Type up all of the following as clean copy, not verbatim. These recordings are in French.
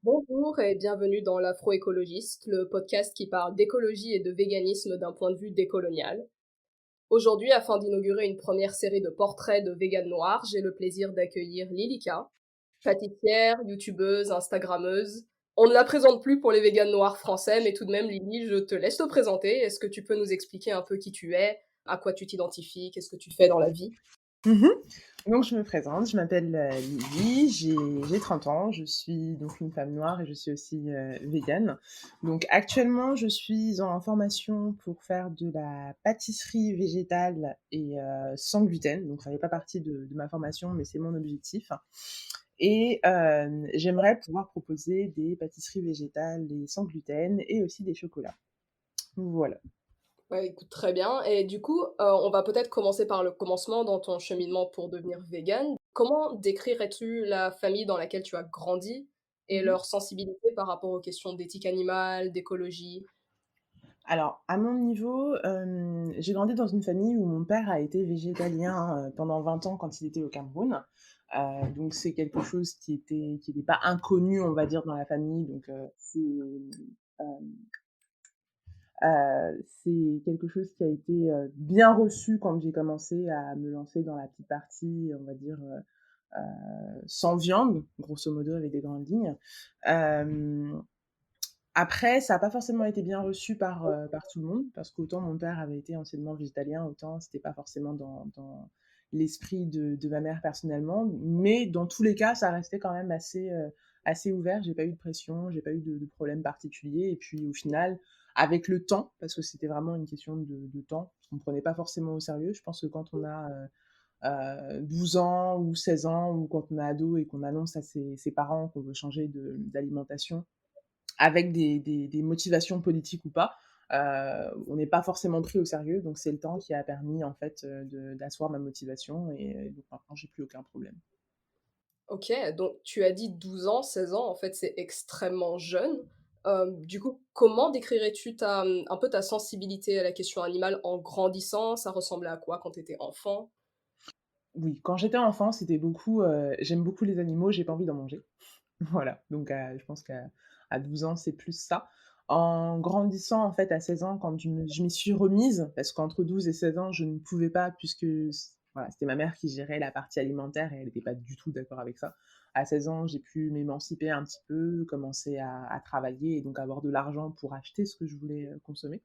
Bonjour et bienvenue dans l'Afroécologiste, le podcast qui parle d'écologie et de véganisme d'un point de vue décolonial. Aujourd'hui, afin d'inaugurer une première série de portraits de véganes noirs, j'ai le plaisir d'accueillir Lilika, pâtissière, youtubeuse, instagrammeuse. On ne la présente plus pour les véganes noirs français, mais tout de même, Lily, je te laisse te présenter. Est-ce que tu peux nous expliquer un peu qui tu es, à quoi tu t'identifies, qu'est-ce que tu fais dans la vie? Mmh. Donc je me présente, je m'appelle, Lily, j'ai 30 ans, je suis donc une femme noire et je suis aussi, végane. Donc actuellement, je suis en formation pour faire de la pâtisserie végétale et sans gluten, donc ça fait pas partie de ma formation, mais c'est mon objectif et j'aimerais pouvoir proposer des pâtisseries végétales et sans gluten et aussi des chocolats. Voilà. Ouais, écoute, très bien. Et du coup, on va peut-être commencer par le commencement dans ton cheminement pour devenir végane. Comment décrirais-tu la famille dans laquelle tu as grandi et Mmh. leur sensibilité par rapport aux questions d'éthique animale, d'écologie? Alors, à mon niveau, j'ai grandi dans une famille où mon père a été végétalien, pendant 20 ans quand il était au Cameroun. Donc c'est quelque chose qui était pas inconnu, on va dire, dans la famille. Donc, c'est quelque chose qui a été, bien reçu quand j'ai commencé à me lancer dans la petite partie, on va dire, sans viande, grosso modo avec des grandes lignes. Hem Après, ça a pas forcément été bien reçu par tout le monde, parce qu'autant mon père avait été anciennement végétalien, autant c'était pas forcément dans l'esprit de ma mère personnellement. Mais dans tous les cas, ça restait quand même assez ouvert. J'ai pas eu de pression, j'ai pas eu de problème particulier et puis au final, avec le temps, parce que c'était vraiment une question de temps, parce qu'on me prenait pas forcément au sérieux. Je pense que quand on a, 12 ans ou 16 ans ou quand on est ado et qu'on annonce à ses parents qu'on veut changer d'alimentation, avec des motivations politiques ou pas, on n'est pas forcément pris au sérieux, donc c'est le temps qui a permis en fait, d'asseoir ma motivation et donc maintenant j'ai plus aucun problème. OK, donc tu as dit 12 ans, 16 ans, en fait, c'est extrêmement jeune. Du coup, comment décrirais-tu un peu ta sensibilité à la question animale en grandissant? Ça ressemblait à quoi quand tu étais enfant? Oui, quand j'étais enfant, c'était beaucoup, j'aime beaucoup les animaux, j'ai pas envie d'en manger. Voilà, donc je pense qu'à 12 ans, c'est plus ça. En grandissant, en fait, à 16 ans, quand je m'y suis remise, parce qu'entre 12 et 16 ans, je ne pouvais pas puisque voilà, c'était ma mère qui gérait la partie alimentaire et elle n'était pas du tout d'accord avec ça. À 16 ans, j'ai pu m'émanciper un petit peu, commencer à travailler et donc avoir de l'argent pour acheter ce que je voulais consommer.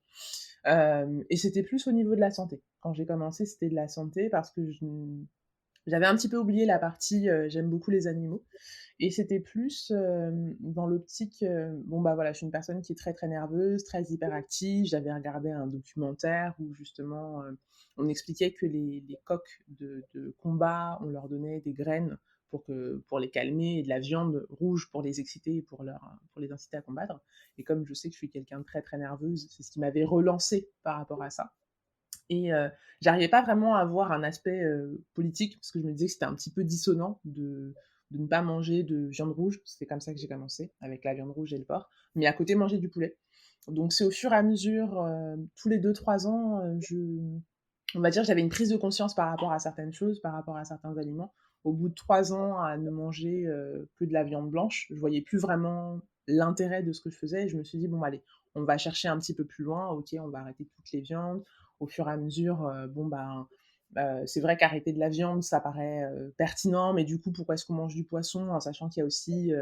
Et c'était plus au niveau de la santé. Quand j'ai commencé, c'était de la santé parce que j'avais un petit peu oublié la partie j'aime beaucoup les animaux et c'était plus, dans l'optique, bon, bah, voilà, je suis une personne qui est très, très nerveuse, très hyperactive. J'avais regardé un documentaire où justement, on expliquait que les coqs de combat, on leur donnait des graines pour les calmer et de la viande rouge pour les exciter et pour les inciter à combattre et comme je sais que je suis quelqu'un de très, très nerveuse, c'est ce qui m'avait relancée par rapport à ça et j'arrivais pas vraiment à voir un aspect, politique parce que je me disais que c'était un petit peu dissonant de ne pas manger de viande rouge. C'est comme ça que j'ai commencé, avec la viande rouge et le porc, mais à côté manger du poulet. Donc c'est au fur et à mesure, tous les 2 3 ans, je on va dire, j'avais une prise de conscience par rapport à certaines choses, par rapport à certains aliments. Au bout de 3 ans à ne manger, que de la viande blanche, je voyais plus vraiment l'intérêt de ce que je faisais et je me suis dit: «Bon, bah, allez, on va chercher un petit peu plus loin. OK, on va arrêter toutes les viandes». Au fur et à mesure, bon, ben, c'est vrai qu'arrêter de la viande, ça paraît, pertinent, mais du coup, pourquoi est-ce qu'on mange du poisson? En sachant qu'il y a aussi,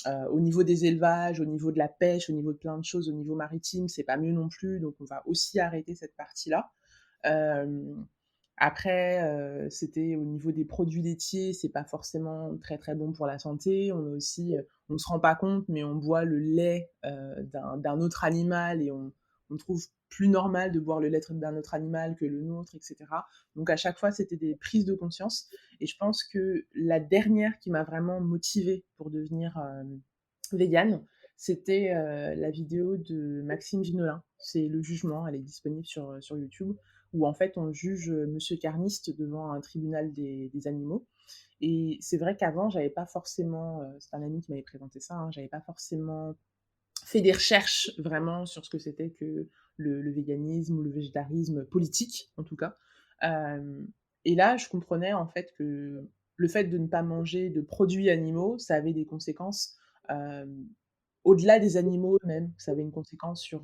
au niveau des élevages, au niveau de la pêche, au niveau de plein de choses, au niveau maritime, c'est pas mieux non plus, donc on va aussi arrêter cette partie-là. Hem, Après, c'était au niveau des produits laitiers, c'est pas forcément très, très bon pour la santé. On a aussi, on se rend pas compte, mais on boit le lait, d'un autre animal et on trouve plus normal de boire le lait d'un autre animal que le nôtre et cetera. Donc à chaque fois, c'était des prises de conscience et je pense que la dernière qui m'a vraiment motivée pour devenir, végane, c'était, la vidéo de Maxime Ginola. C'est Le Jugement, elle est disponible sur YouTube, où en fait on juge, monsieur Carniste devant un tribunal des animaux et c'est vrai qu'avant j'avais pas forcément, c'est un ami qui m'avait présenté ça, hein, j'avais pas forcément fait des recherches vraiment sur ce que c'était que le véganisme ou le végétarisme politique, en tout cas. Hem Et là, je comprenais en fait que le fait de ne pas manger de produits animaux, ça avait des conséquences, hem, au-delà des animaux même, que ça avait une conséquence sur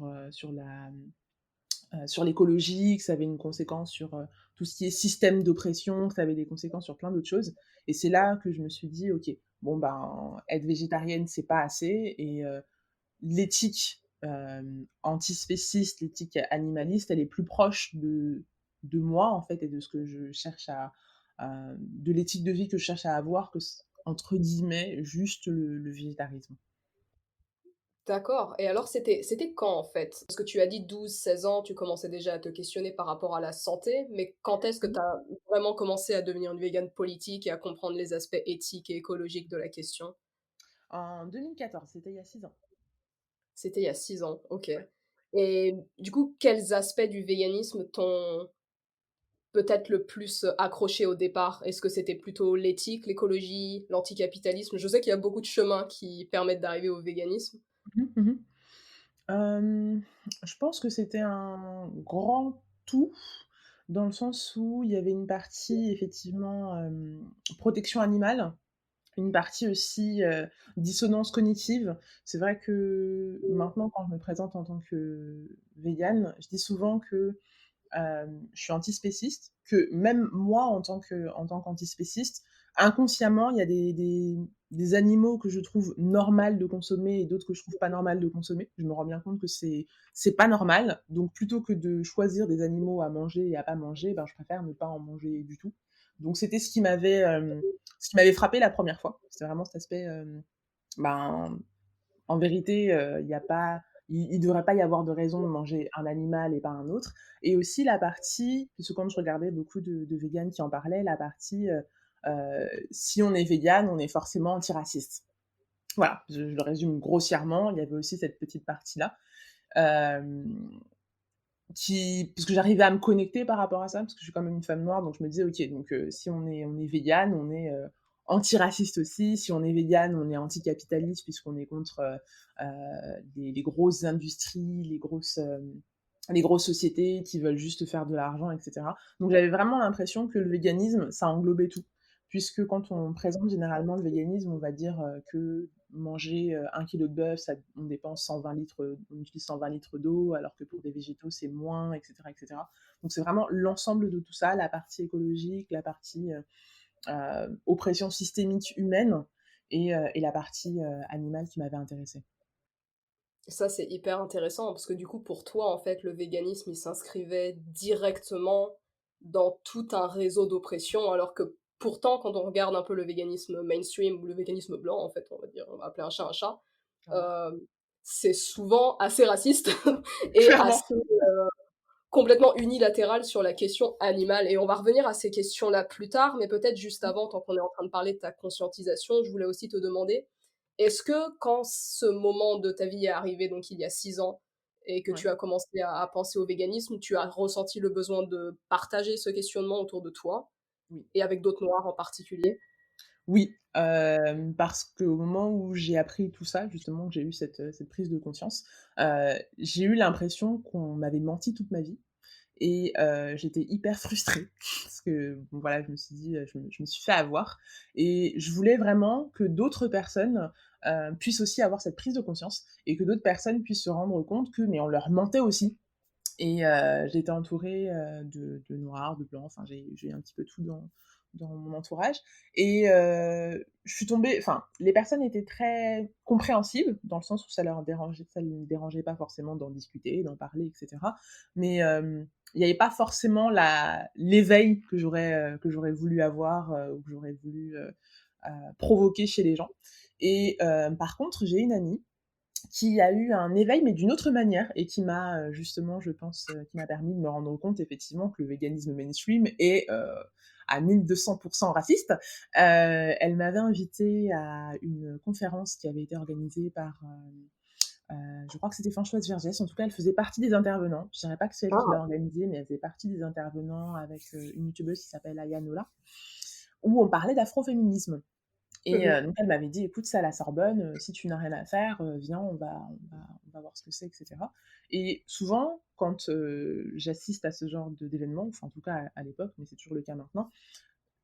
l'écologie, que ça avait une conséquence sur, tout ce qui est système d'oppression, que ça avait des conséquences sur plein d'autres choses et c'est là que je me suis dit: «OK, bon, ben, être végétarienne, c'est pas assez» et l'éthique, antispéciste, l'éthique animaliste, elle est plus proche de moi, en fait et de ce que je cherche de l'éthique de vie que je cherche à avoir que c entre guillemets, «juste» le végétarisme. D'accord. Et alors c'était quand en fait? Parce que tu as dit 12, 16 ans, tu commençais déjà à te questionner par rapport à la santé, mais quand est-ce que tu Mmh. as vraiment commencé à devenir une végane politique et à comprendre les aspects éthiques et écologiques de la question? En 2014, c'était il y a 6 ans. C'était il y a 6 ans, OK. Ouais. Et du coup, quels aspects du véganisme t'ont peut-être le plus accroché au départ? Est-ce que c'était plutôt l'éthique, l'écologie, l'anticapitalisme? Je sais qu'il y a beaucoup de chemins qui permettent d'arriver au véganisme. Mmh mh. Mmh. Je pense que c'était un grand tout, dans le sens où il y avait une partie effectivement, protection animale, une partie aussi, dissonance cognitive. C'est vrai que maintenant quand je me présente en tant que végane, je dis souvent que je suis antispéciste, que même moi en tant qu'antispéciste, inconsciemment, il y a des animaux que je trouve normal de consommer et d'autres que je trouve pas normal de consommer. Je me rends bien compte que c'est pas normal, donc plutôt que de choisir des animaux à manger et à pas manger, ben, je préfère ne pas en manger du tout. Donc c'était ce qui m'avait frappé la première fois. C'était vraiment cet aspect, ben en vérité, il y a pas il devrait pas y avoir de raison de manger un animal et pas un autre et aussi la partie parce que quand je regardais beaucoup de véganes qui en parlaient, la partie, si on est végane, on est forcément antiraciste. Voilà, je le résume grossièrement, il y avait aussi cette petite partie-là, hem, parce que j'arrivais à me connecter par rapport à ça, parce que je suis quand même une femme noire, donc je me disais: «OK, donc si on est végane, on est, antiraciste aussi. Si on est végane, on est anticapitaliste puisqu'on est contre, les grosses industries, les grosses sociétés qui veulent juste faire de l'argent et cetera». Donc j'avais vraiment l'impression que le véganisme, ça englobait tout. Puisque quand on présente généralement le véganisme, on va dire, que manger, 1 kilo de bœuf, ça on dépense 120 litres, on utilise 120 litres d'eau, alors que pour des végétaux, c'est moins et cetera et cetera. Donc c'est vraiment l'ensemble de tout ça, la partie écologique, la partie, oppression systémique humaine et la partie, animale qui m'avait intéressée. Ça, c'est hyper intéressant parce que du coup, pour toi, en fait, le véganisme, il s'inscrivait directement dans tout un réseau d'oppression, alors que pourtant, quand on regarde un peu le véganisme mainstream ou le véganisme blanc, en fait, on va dire, on va appeler un chat, Clairement. heu, c'est souvent assez raciste et Clairement. assez complètement unilatéral sur la question animale. Et on va revenir à ces questions-là plus tard, mais peut-être juste Mmh. avant, tant qu'on est en train de parler de ta conscientisation, je voulais aussi te demander, est-ce que quand ce moment de ta vie est arrivé, donc il y a 6 ans, et que Ouais. tu as commencé à penser au véganisme, tu as ressenti le besoin de partager ce questionnement autour de toi, Oui. et avec d'autres noirs en particulier? Oui, parce qu'au moment où j'ai appris tout ça, justement, que j'ai eu cette prise de conscience, j'ai eu l'impression qu'on m'avait menti toute ma vie et j'étais hyper frustrée parce que, bon, voilà, je me suis dit, je me suis fait avoir et je voulais vraiment que d'autres personnes, puissent aussi avoir cette prise de conscience et que d'autres personnes puissent se rendre compte que, mais on leur mentait aussi et j'étais entourée, de noirs, de blancs, enfin j'ai un petit peu tout dans mon entourage et je suis tombée enfin, les personnes étaient très compréhensibles, dans le sens où ça ne les dérangeait pas forcément d'en discuter, d'en parler et cetera. Mais il y avait pas forcément l'éveil que j'aurais voulu avoir, ou que j'aurais voulu, provoquer chez les gens et par contre, j'ai une amie qui a eu un éveil, mais d'une autre manière et qui m'a, justement, je pense, qui m'a permis de me rendre compte effectivement que le véganisme mainstream est, à 1200 raciste. Elle m'avait invitée à une conférence qui avait été organisée par, je crois que c'était Françoise Vergès. En tout cas, elle faisait partie des intervenants. Je dirais pas que c'est elle qui l'a Ah! organisée, mais elle faisait partie des intervenants avec, une youtubeuse qui s'appelle Aya Nola, où on parlait d'afroféminisme. Et Mmh. donc elle m'avait dit: «Écoute, c'est à la Sorbonne, si tu n'as rien à faire, viens, on va voir ce que c'est et cetera» et souvent, quand, j'assiste à ce genre d'événement, enfin en tout cas à l'époque, mais c'est toujours le cas maintenant,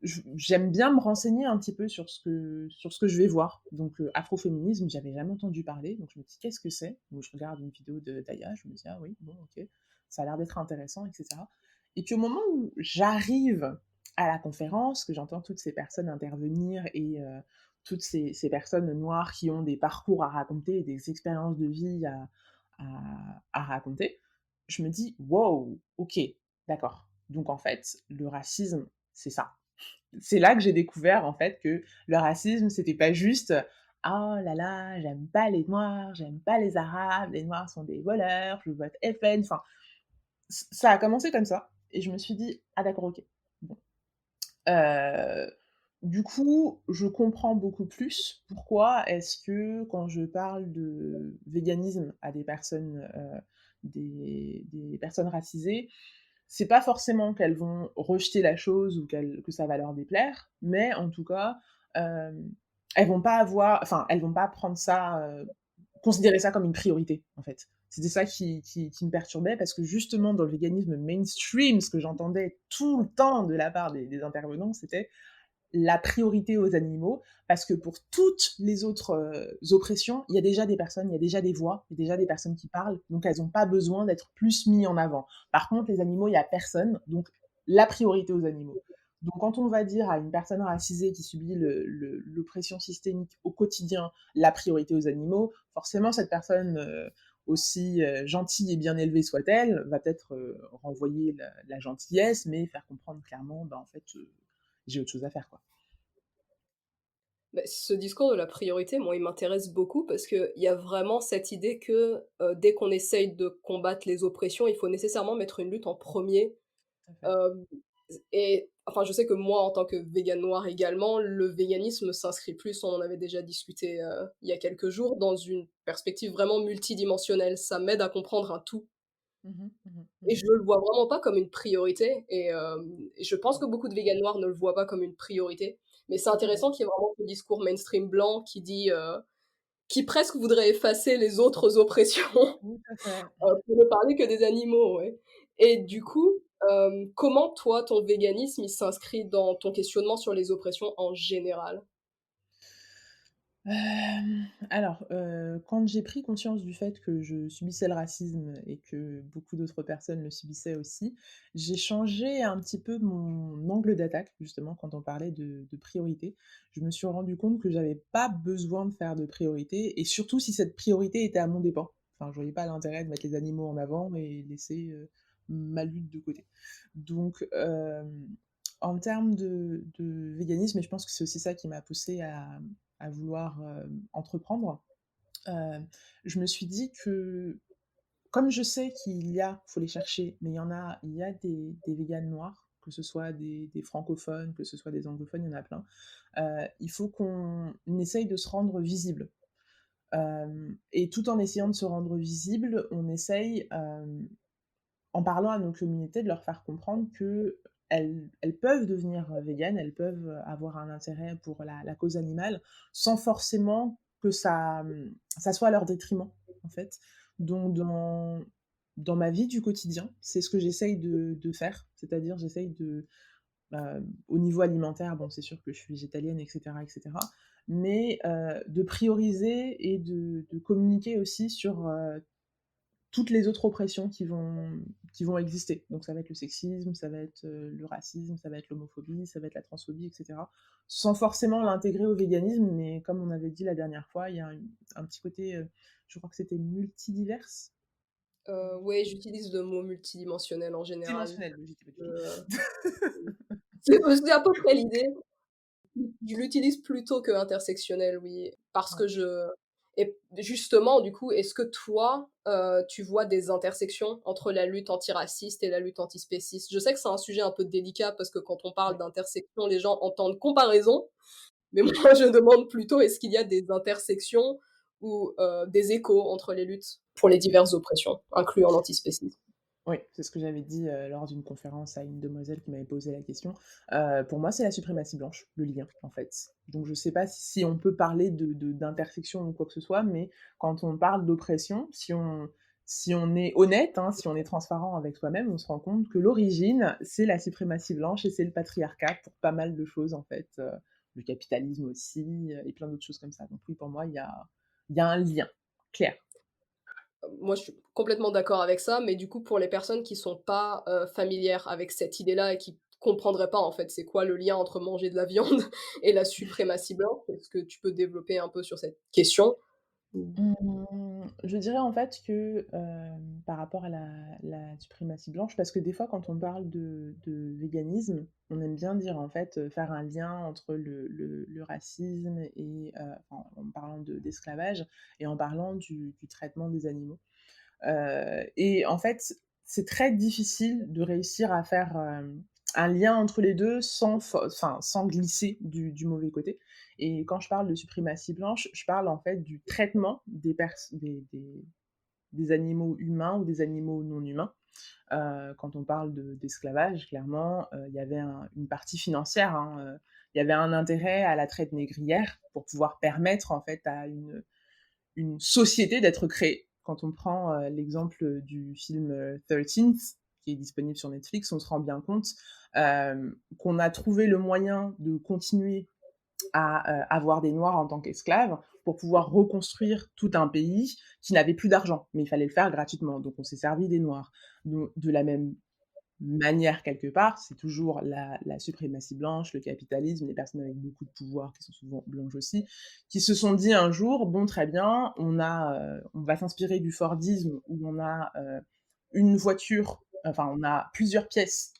j'aime bien me renseigner un petit peu sur ce que je vais voir. Donc, afroféminisme, j'avais jamais entendu parler, donc je me dis: «Qu'est-ce que c'est?» Donc je regarde une vidéo de d'Aya, je me dis: «Ah oui, bon, OK, ça a l'air d'être intéressant» et cetera. Et puis au moment où j'arrive à la conférence, que j'entends toutes ces personnes intervenir et toutes ces personnes noires qui ont des parcours à raconter et des expériences de vie à raconter, je me dis: «Wow, OK, d'accord. Donc en fait, le racisme, c'est ça». C'est là que j'ai découvert en fait que le racisme, c'était pas juste: «Oh là là, j'aime pas les noirs, j'aime pas les arabes, les noirs sont des voleurs, je vote FN», enfin, ça a commencé comme ça et je me suis dit: «Ah d'accord, OK. Bon». Heu, du coup, je comprends beaucoup plus pourquoi est-ce que quand je parle de véganisme à des personnes, des personnes racisées, c'est pas forcément qu'elles vont rejeter la chose ou que ça va leur déplaire, mais en tout cas, hem, elles vont pas prendre ça, considérer ça comme une priorité, en fait. C'était ça qui me perturbait parce que justement dans le véganisme mainstream, ce que j'entendais tout le temps de la part des intervenants, c'était la priorité aux animaux, parce que pour toutes les autres oppressions, il y a déjà des personnes, il y a déjà des voix, il y a déjà des personnes qui parlent, donc elles n'ont pas besoin d'être plus mises en avant. Par contre, les animaux, il n'y a personne, donc la priorité aux animaux. Donc quand on va dire à une personne racisée qui subit l'oppression systémique au quotidien, la priorité aux animaux, forcément cette personne, aussi gentille et bien élevée soit-elle, va peut-être renvoyer la gentillesse, mais faire comprendre clairement, bah, en fait, j'ai autre chose à faire, quoi. Bah, ce discours de la priorité, moi, il m'intéresse beaucoup parce qu'il y a vraiment cette idée que, dès qu'on essaye de combattre les oppressions, il faut nécessairement mettre une lutte en premier. Tout à fait. Hem et enfin, je sais que moi, en tant que végane noire également, le véganisme s'inscrit plus, on en avait déjà discuté, il y a quelques jours, dans une perspective vraiment multidimensionnelle. Ça m'aide à comprendre un tout Mmh mh. Mmh mh. et Mmh. je le vois vraiment pas comme une priorité et je pense que beaucoup de véganes noirs ne le voient pas comme une priorité. Mais c'est Tout à fait. intéressant qu'il y ait vraiment ce discours mainstream blanc qui dit, qui presque voudrait effacer les autres oppressions. Tout à fait. Pour ne parler que des animaux, ouais. Et du Mmh. coup, comment toi, ton véganisme, il s'inscrit dans ton questionnement sur les oppressions en général? Alors, quand j'ai pris conscience du fait que je subissais le racisme et que beaucoup d'autres personnes le subissaient aussi, j'ai changé un petit peu mon angle d'attaque, justement, quand on parlait de priorité. Je me suis rendu compte que j'avais pas besoin de faire de priorité et surtout si cette priorité était à mon dépens. Enfin, je voyais pas l'intérêt de mettre les animaux en avant et laisser, ma lutte de côté. Donc, en termes de véganisme et je pense que c'est aussi ça qui m'a poussée à vouloir, entreprendre, heu, je me suis dit que comme je sais faut les chercher, mais il y a des véganes noirs, que ce soit des francophones, que ce soit des anglophones, il y en a plein. Il faut qu'on essaye de se rendre visible. Et tout en essayant de se rendre visible, on essaye, en parlant à nos communautés, de leur faire comprendre qu'elles peuvent devenir véganes, elles peuvent avoir un intérêt pour la cause animale, sans forcément que ça soit à leur détriment, en fait. Donc dans ma vie du quotidien, c'est ce que j'essaye de faire. C'est-à-dire j'essaye au niveau alimentaire, bon, c'est sûr que je suis végétalienne et cetera, mais de prioriser et de communiquer aussi sur, toutes les autres oppressions qui vont exister. Donc ça va être le sexisme, ça va être, le racisme, ça va être l'homophobie, ça va être la transphobie et cetera. Sans forcément l'intégrer au véganisme, mais comme on avait dit la dernière fois, il y a un petit côté, je crois que c'était multidiverse? Ouais, j'utilise le mot multidimensionnel en général. Multidimensionnel, oui, j'y pas du tout. Heu, c'est à peu près l'idée. Je l'utilise plutôt que intersectionnel, oui, parce Ouais. que je et justement, du coup, est-ce que toi, tu vois des intersections entre la lutte antiraciste et la lutte antispéciste? Je sais que c'est un sujet un peu délicat parce que quand on parle Ouais. d'intersection, les gens entendent comparaison, mais moi je demande plutôt est-ce qu'il y a des intersections ou des échos entre les luttes pour les diverses oppressions, incluant l'antispécisme? Oui, c'est ce que j'avais dit, lors d'une conférence à une demoiselle qui m'avait posé la question. Pour moi, c'est la suprématie blanche, le lien, en fait. Donc je sais pas si on peut parler d'intersection ou quoi que ce soit, mais quand on parle d'oppression, si on est honnête, hein, si on est transparent avec soi-même, on se rend compte que l'origine, c'est la suprématie blanche et c'est le patriarcat pour pas mal de choses, en fait, le capitalisme aussi, et plein d'autres choses comme ça. Donc oui, pour moi, il y a un lien clair. Moi, je suis complètement d'accord avec ça, mais du coup, pour les personnes qui sont pas, familières avec cette idée-là et qui comprendraient pas, en fait, c'est quoi le lien entre manger de la viande et la suprématie blanche? Est-ce que tu peux développer un peu sur cette question? Mmh. Je dirais en fait que, par rapport à la suprématie blanche, parce que des fois quand on parle de véganisme, on aime bien dire en fait, faire un lien entre le racisme et enfin, en parlant d'esclavage et en parlant du traitement des animaux. Et en fait, c'est très difficile de réussir à faire, un lien entre les 2 sans glisser du mauvais côté. Et quand je parle de suprématie blanche, je parle en fait du traitement des animaux humains ou des animaux non humains. Quand on parle d'esclavage, clairement, il y avait une partie financière, hein, il y avait un intérêt à la traite négrière pour pouvoir permettre en fait à une société d'être créée. Quand on prend l'exemple du film 13th, qui est disponible sur Netflix, on se rend bien compte qu'on a trouvé le moyen de continuer à avoir des Noirs en tant qu'esclaves pour pouvoir reconstruire tout un pays qui n'avait plus d'argent, mais il fallait le faire gratuitement. Donc on s'est servi des Noirs. Donc, de la même manière quelque part, c'est toujours la suprématie blanche, le capitalisme, les personnes avec beaucoup de pouvoir, qui sont souvent blanches aussi, qui se sont dit un jour, bon très bien, on va s'inspirer du Fordisme où on a une voiture, enfin on a plusieurs pièces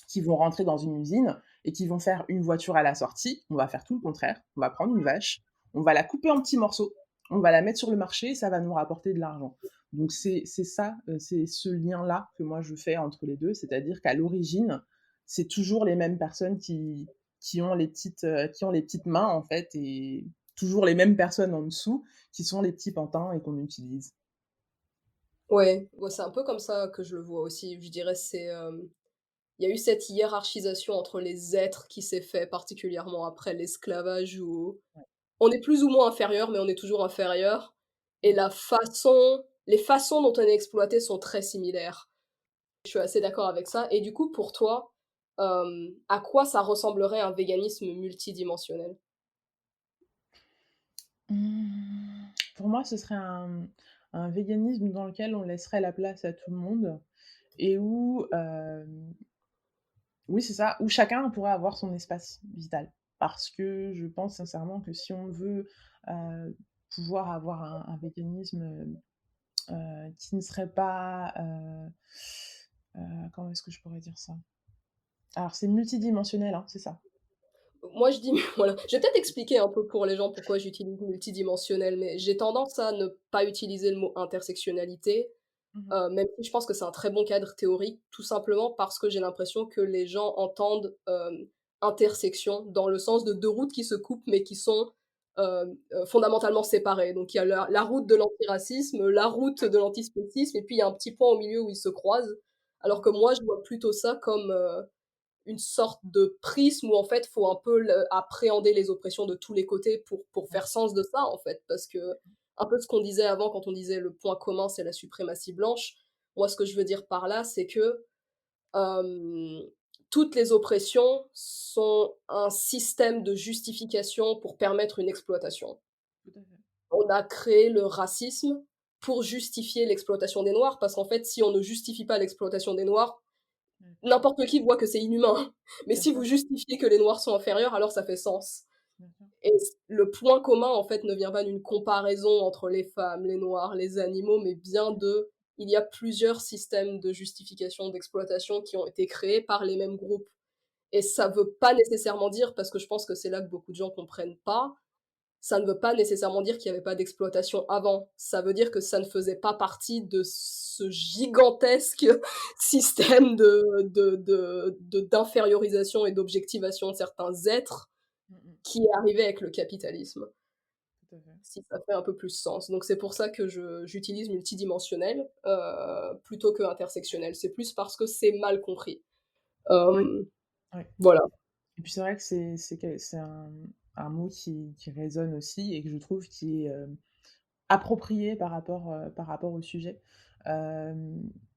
qui vont rentrer dans une usine et qui vont faire une voiture à la sortie. On va faire tout le contraire, on va prendre une vache, on va la couper en petits morceaux, on va la mettre sur le marché et ça va nous rapporter de l'argent. Donc c'est ça, c'est ce lien-là que moi je fais entre les deux, c'est-à-dire qu'à l'origine, c'est toujours les mêmes personnes qui ont les petites mains en fait et toujours les mêmes personnes en dessous qui sont les petits pantins et qu'on utilise. Ouais, ouais, c'est un peu comme ça que je le vois aussi. Je dirais c'est, il y a eu cette hiérarchisation entre les êtres qui s'est fait particulièrement après l'esclavage où Ouais. on est plus ou moins inférieur, mais on est toujours inférieur et Mmh. les façons dont on est exploité sont très similaires. Je suis assez d'accord avec ça et du coup pour toi, à quoi ça ressemblerait un véganisme multidimensionnel? Pour moi, ce serait un véganisme dans lequel on laisserait la place à tout le monde et où, oui, c'est ça, où chacun pourrait avoir son espace vital. Parce que je pense sincèrement que si on veut, pouvoir avoir un véganisme, qui ne serait pas, comment est-ce que je pourrais dire ça? Alors c'est multidimensionnel, hein, c'est ça. Moi, je dis voilà, je vais peut-être expliquer un peu pour les gens pourquoi j'utilise multidimensionnel, mais j'ai tendance à ne pas utiliser le mot intersectionnalité, Mmh mh. même si je pense que c'est un très bon cadre théorique, tout simplement parce que j'ai l'impression que les gens entendent, intersection dans le sens de 2 routes qui se coupent, mais qui sont, fondamentalement séparées. Donc il y a la route de l'antiracisme, la route de l'antispécisme et puis il y a un petit point au milieu où ils se croisent. Alors Mmh. que moi, je vois plutôt ça comme, une sorte de prisme où en fait, faut un peu appréhender les oppressions de tous les côtés pour Ouais. faire sens de ça en fait. Parce que un peu ce qu'on disait avant quand on disait le point commun c'est la suprématie blanche. Moi, ce que je veux dire par là, c'est que euh, toutes les oppressions sont un système de justification pour permettre une exploitation. Tout à fait. On a créé le racisme pour justifier l'exploitation des Noirs, parce qu'en fait, si on ne justifie pas l'exploitation des Noirs, Mmh. n'importe qui voit que c'est inhumain. Mais Bien si sûr, vous justifiez que les noirs sont inférieurs, alors ça fait sens. bien sûr. Et le point commun, en fait, ne vient pas d'une comparaison entre les femmes, les noirs, les animaux, mais bien de il y a plusieurs systèmes de justification d'exploitation qui ont été créés par les mêmes groupes. Et ça veut pas nécessairement dire, parce que je pense que c'est là que beaucoup de gens comprennent pas, ça ne veut pas nécessairement dire qu'il n'y avait pas d'exploitation avant. Ça veut dire que ça ne faisait pas partie de ce gigantesque système d'infériorisation et d'objectivation de certains êtres Mmh mh. qui est arrivé avec le capitalisme, Tout à fait. si ça fait un peu plus sens. Donc c'est pour ça que j'utilise multidimensionnel plutôt que intersectionnel. C'est plus parce que c'est mal compris. Ouais, Euh, ouais. voilà. Et puis c'est vrai que c'est un mot qui résonne aussi et que je trouve qui est, approprié par rapport au sujet.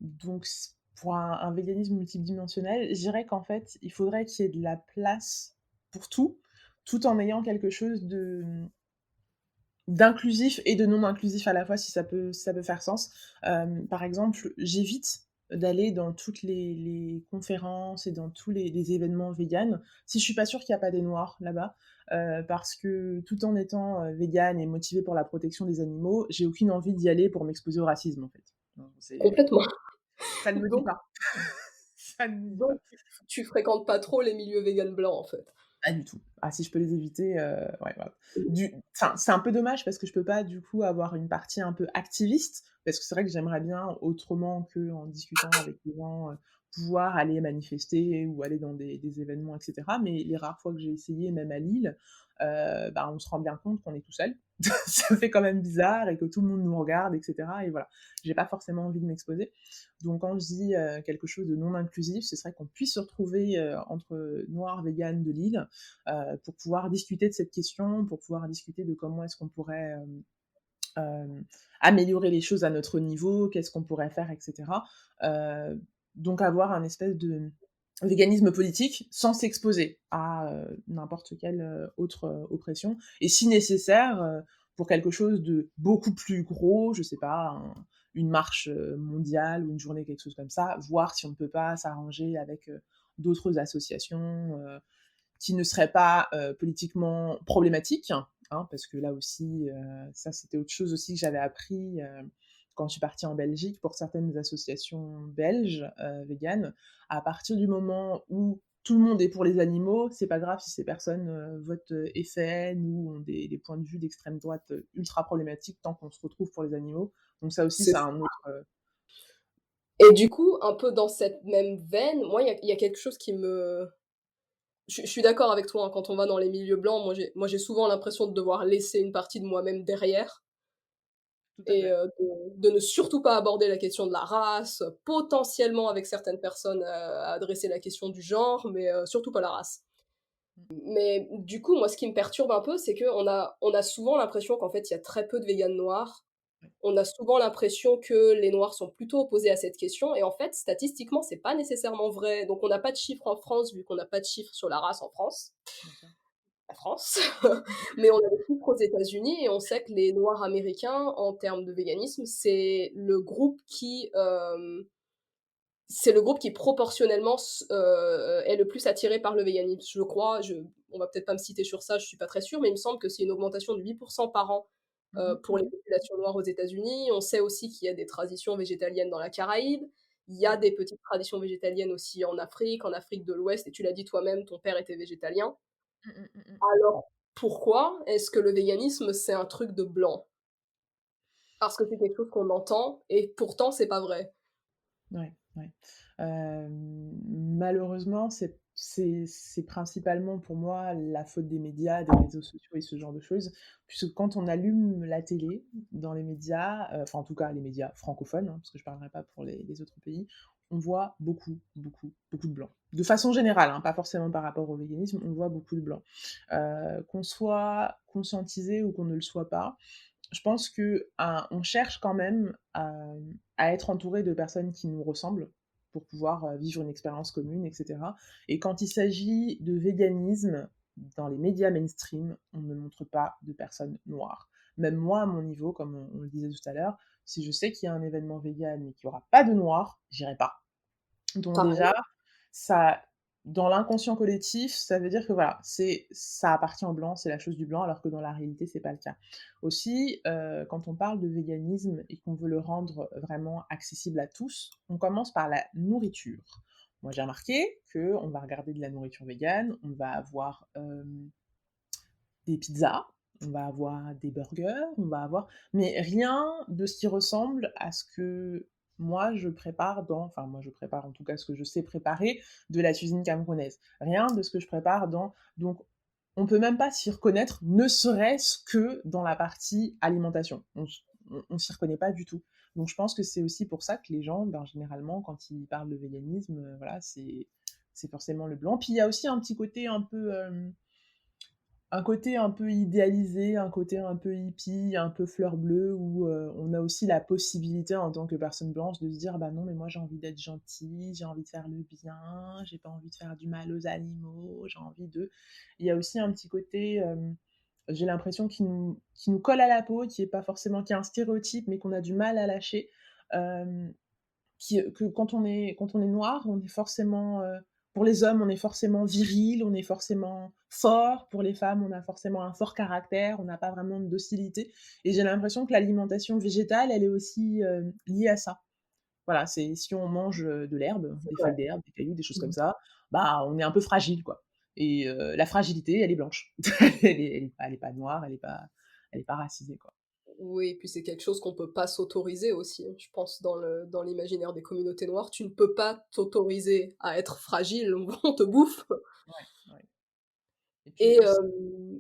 Donc pour un véganisme multidimensionnel, je dirais qu'en fait, il faudrait qu'il y ait de la place pour tout en ayant quelque chose d'inclusif et de non inclusif à la fois, si ça peut faire sens. Par exemple, j'évite d'aller dans toutes les conférences et dans tous les événements véganes, si je suis pas sûre qu'il y a pas des noirs là-bas, parce que tout en étant, végane et motivée pour la protection des animaux, j'ai aucune envie d'y aller pour m'exposer au racisme, en fait. Non, Complètement. ça ne me dit Donc pas. Ça ne me dit donc pas. tu fréquentes pas trop les milieux véganes blancs, en fait? Pas du tout. Ah, si je peux les éviter, ouais, voilà. Enfin, c'est un peu dommage parce que je peux pas, du coup, avoir une partie un peu activiste, parce que c'est vrai que j'aimerais bien, autrement qu'en discutant avec les gens, pouvoir aller manifester ou aller dans des événements et cetera. Mais les rares fois que j'ai essayé, même à Lille, bah, on se rend bien compte qu'on est tout seul. Ça fait quand même bizarre et que tout le monde nous regarde et cetera et voilà. J'ai pas forcément envie de m'exposer. Donc quand je dis, quelque chose de non inclusif, ce serait qu'on puisse se retrouver, entre noirs véganes de Lille, pour pouvoir discuter de cette question, pour pouvoir discuter de comment est-ce qu'on pourrait améliorer les choses à notre niveau, qu'est-ce qu'on pourrait faire, etc. Donc avoir un espèce de véganisme politique sans s'exposer à n'importe quelle autre oppression. Et si nécessaire, pour quelque chose de beaucoup plus gros, je sais pas, une marche mondiale ou une journée, quelque chose comme ça, voir si on ne peut pas s'arranger avec d'autres associations qui ne serait pas politiquement problématique, hein, parce que là aussi, ça c'était autre chose aussi que j'avais appris quand je suis partie en Belgique pour certaines associations belges véganes. À partir du moment où tout le monde est pour les animaux, c'est pas grave si ces personnes votent FN ou ont des points de vue d'extrême droite ultra problématiques tant qu'on se retrouve pour les animaux. Donc ça aussi, C'est c'est un autre. Et du coup, un peu dans cette même veine, moi, il y a quelque chose qui me je suis d'accord avec toi, hein, quand on va dans les milieux blancs, moi j'ai souvent l'impression de devoir laisser une partie de moi-même derrière Tout à et fait. de ne surtout pas aborder la question de la race, potentiellement avec certaines personnes, adresser la question du genre, mais surtout pas la race. Mais du coup, moi, ce qui me perturbe un peu, c'est qu'on a souvent l'impression qu'en fait, il y a très peu de véganes noirs. Ouais, On a souvent l'impression que les noirs sont plutôt opposés à cette question et en fait, statistiquement, c'est pas nécessairement vrai. Donc on n'a pas de chiffres en France, vu qu'on n'a pas de chiffres sur la race en France, d'accord. la France. Mais on a des chiffres aux États-Unis et on sait que les noirs américains, en termes de véganisme, c'est le groupe qui proportionnellement est le plus attiré par le véganisme. Je crois, on va peut-être pas me citer sur ça, je suis pas très sûre, mais il me semble que c'est une augmentation de 8% par an Mhm, pour les mhm. populations noires aux États-Unis. On sait aussi qu'il y a des traditions végétaliennes dans la Caraïbe. Il y a Ouais. des petites traditions végétaliennes aussi en Afrique de l'Ouest, et tu l'as dit toi-même, ton père était végétalien. Mm, mm, mm, mm. Alors, pourquoi est-ce que le véganisme, c'est un truc de blanc? Parce que c'est quelque chose qu'on entend, et pourtant, c'est pas vrai. Ouais, ouais. Malheureusement, c'est principalement pour moi la faute des médias, des réseaux sociaux et ce genre de choses, puisque quand on allume la télé dans les médias, enfin en tout cas les médias francophones, hein, parce que je parlerai pas pour les autres pays, on voit beaucoup, beaucoup, beaucoup de blancs. De façon générale, hein, pas forcément par rapport au véganisme, on voit beaucoup de blancs. Qu'on soit conscientisé ou qu'on ne le soit pas, je pense que on cherche quand même à être entouré de personnes qui nous ressemblent pour pouvoir vivre une expérience commune, etc. Et quand il s'agit de véganisme, dans les médias mainstream, on ne montre pas de personnes noires. Même moi, à mon niveau, comme on le disait tout à l'heure, si je sais qu'il y a un événement vegan mais qu'il n'y aura pas de noirs, j'irai pas. Donc Pareil. déjà, ça dans l'inconscient collectif, ça veut dire que voilà, ça appartient aux blancs, c'est la chose du blanc, alors que dans la réalité, c'est pas le cas. Aussi, quand on parle de véganisme et qu'on veut le rendre vraiment accessible à tous, on commence par la nourriture. Moi, j'ai remarqué qu'on va regarder de la nourriture végane, on va avoir, des pizzas, on va avoir des burgers, on va avoir mais rien de ce qui ressemble à ce que moi je prépare enfin moi je prépare en tout cas ce que je sais préparer de la cuisine camerounaise. Rien de ce que je prépare donc on peut même pas s'y reconnaître, ne serait-ce que dans la partie alimentation. On s'y reconnaît pas du tout. Donc je pense que c'est aussi pour ça que les gens, ben, généralement, quand ils parlent de véganisme, voilà, c'est forcément le blanc. Puis il y a aussi un petit côté un peu un côté un peu idéalisé, un côté un peu hippie, un peu fleur bleue où, on a aussi la possibilité en tant que personne blanche de se dire: «Bah non, mais moi j'ai envie d'être gentille, j'ai envie de faire le bien, j'ai pas envie de faire du mal aux animaux, j'ai envie de». Il y a aussi un petit côté, j'ai l'impression qui nous colle à la peau, qui est pas forcément qui est un stéréotype, mais qu'on a du mal à lâcher, hem que quand on est noir, on est forcément, pour les hommes, on est forcément viril, on est forcément fort. Pour les femmes, on a forcément un fort caractère, on n'a pas vraiment de docilité et j'ai l'impression que l'alimentation végétale, elle est aussi, liée à ça. Voilà, c'est si on mange, de l'herbe, C'est des vrai. feuilles d'herbe, des cailloux, des choses comme Mmh. ça, bah, on est un peu fragile, quoi et la fragilité, elle est blanche. Elle est pas noire, elle est pas racisée, quoi. Oui, puis c'est quelque chose qu'on peut pas s'autoriser aussi, hein. Je pense dans l'imaginaire des communautés noires, tu ne peux pas t'autoriser à être fragile, on te bouffe. Ouais, ouais et puis Et his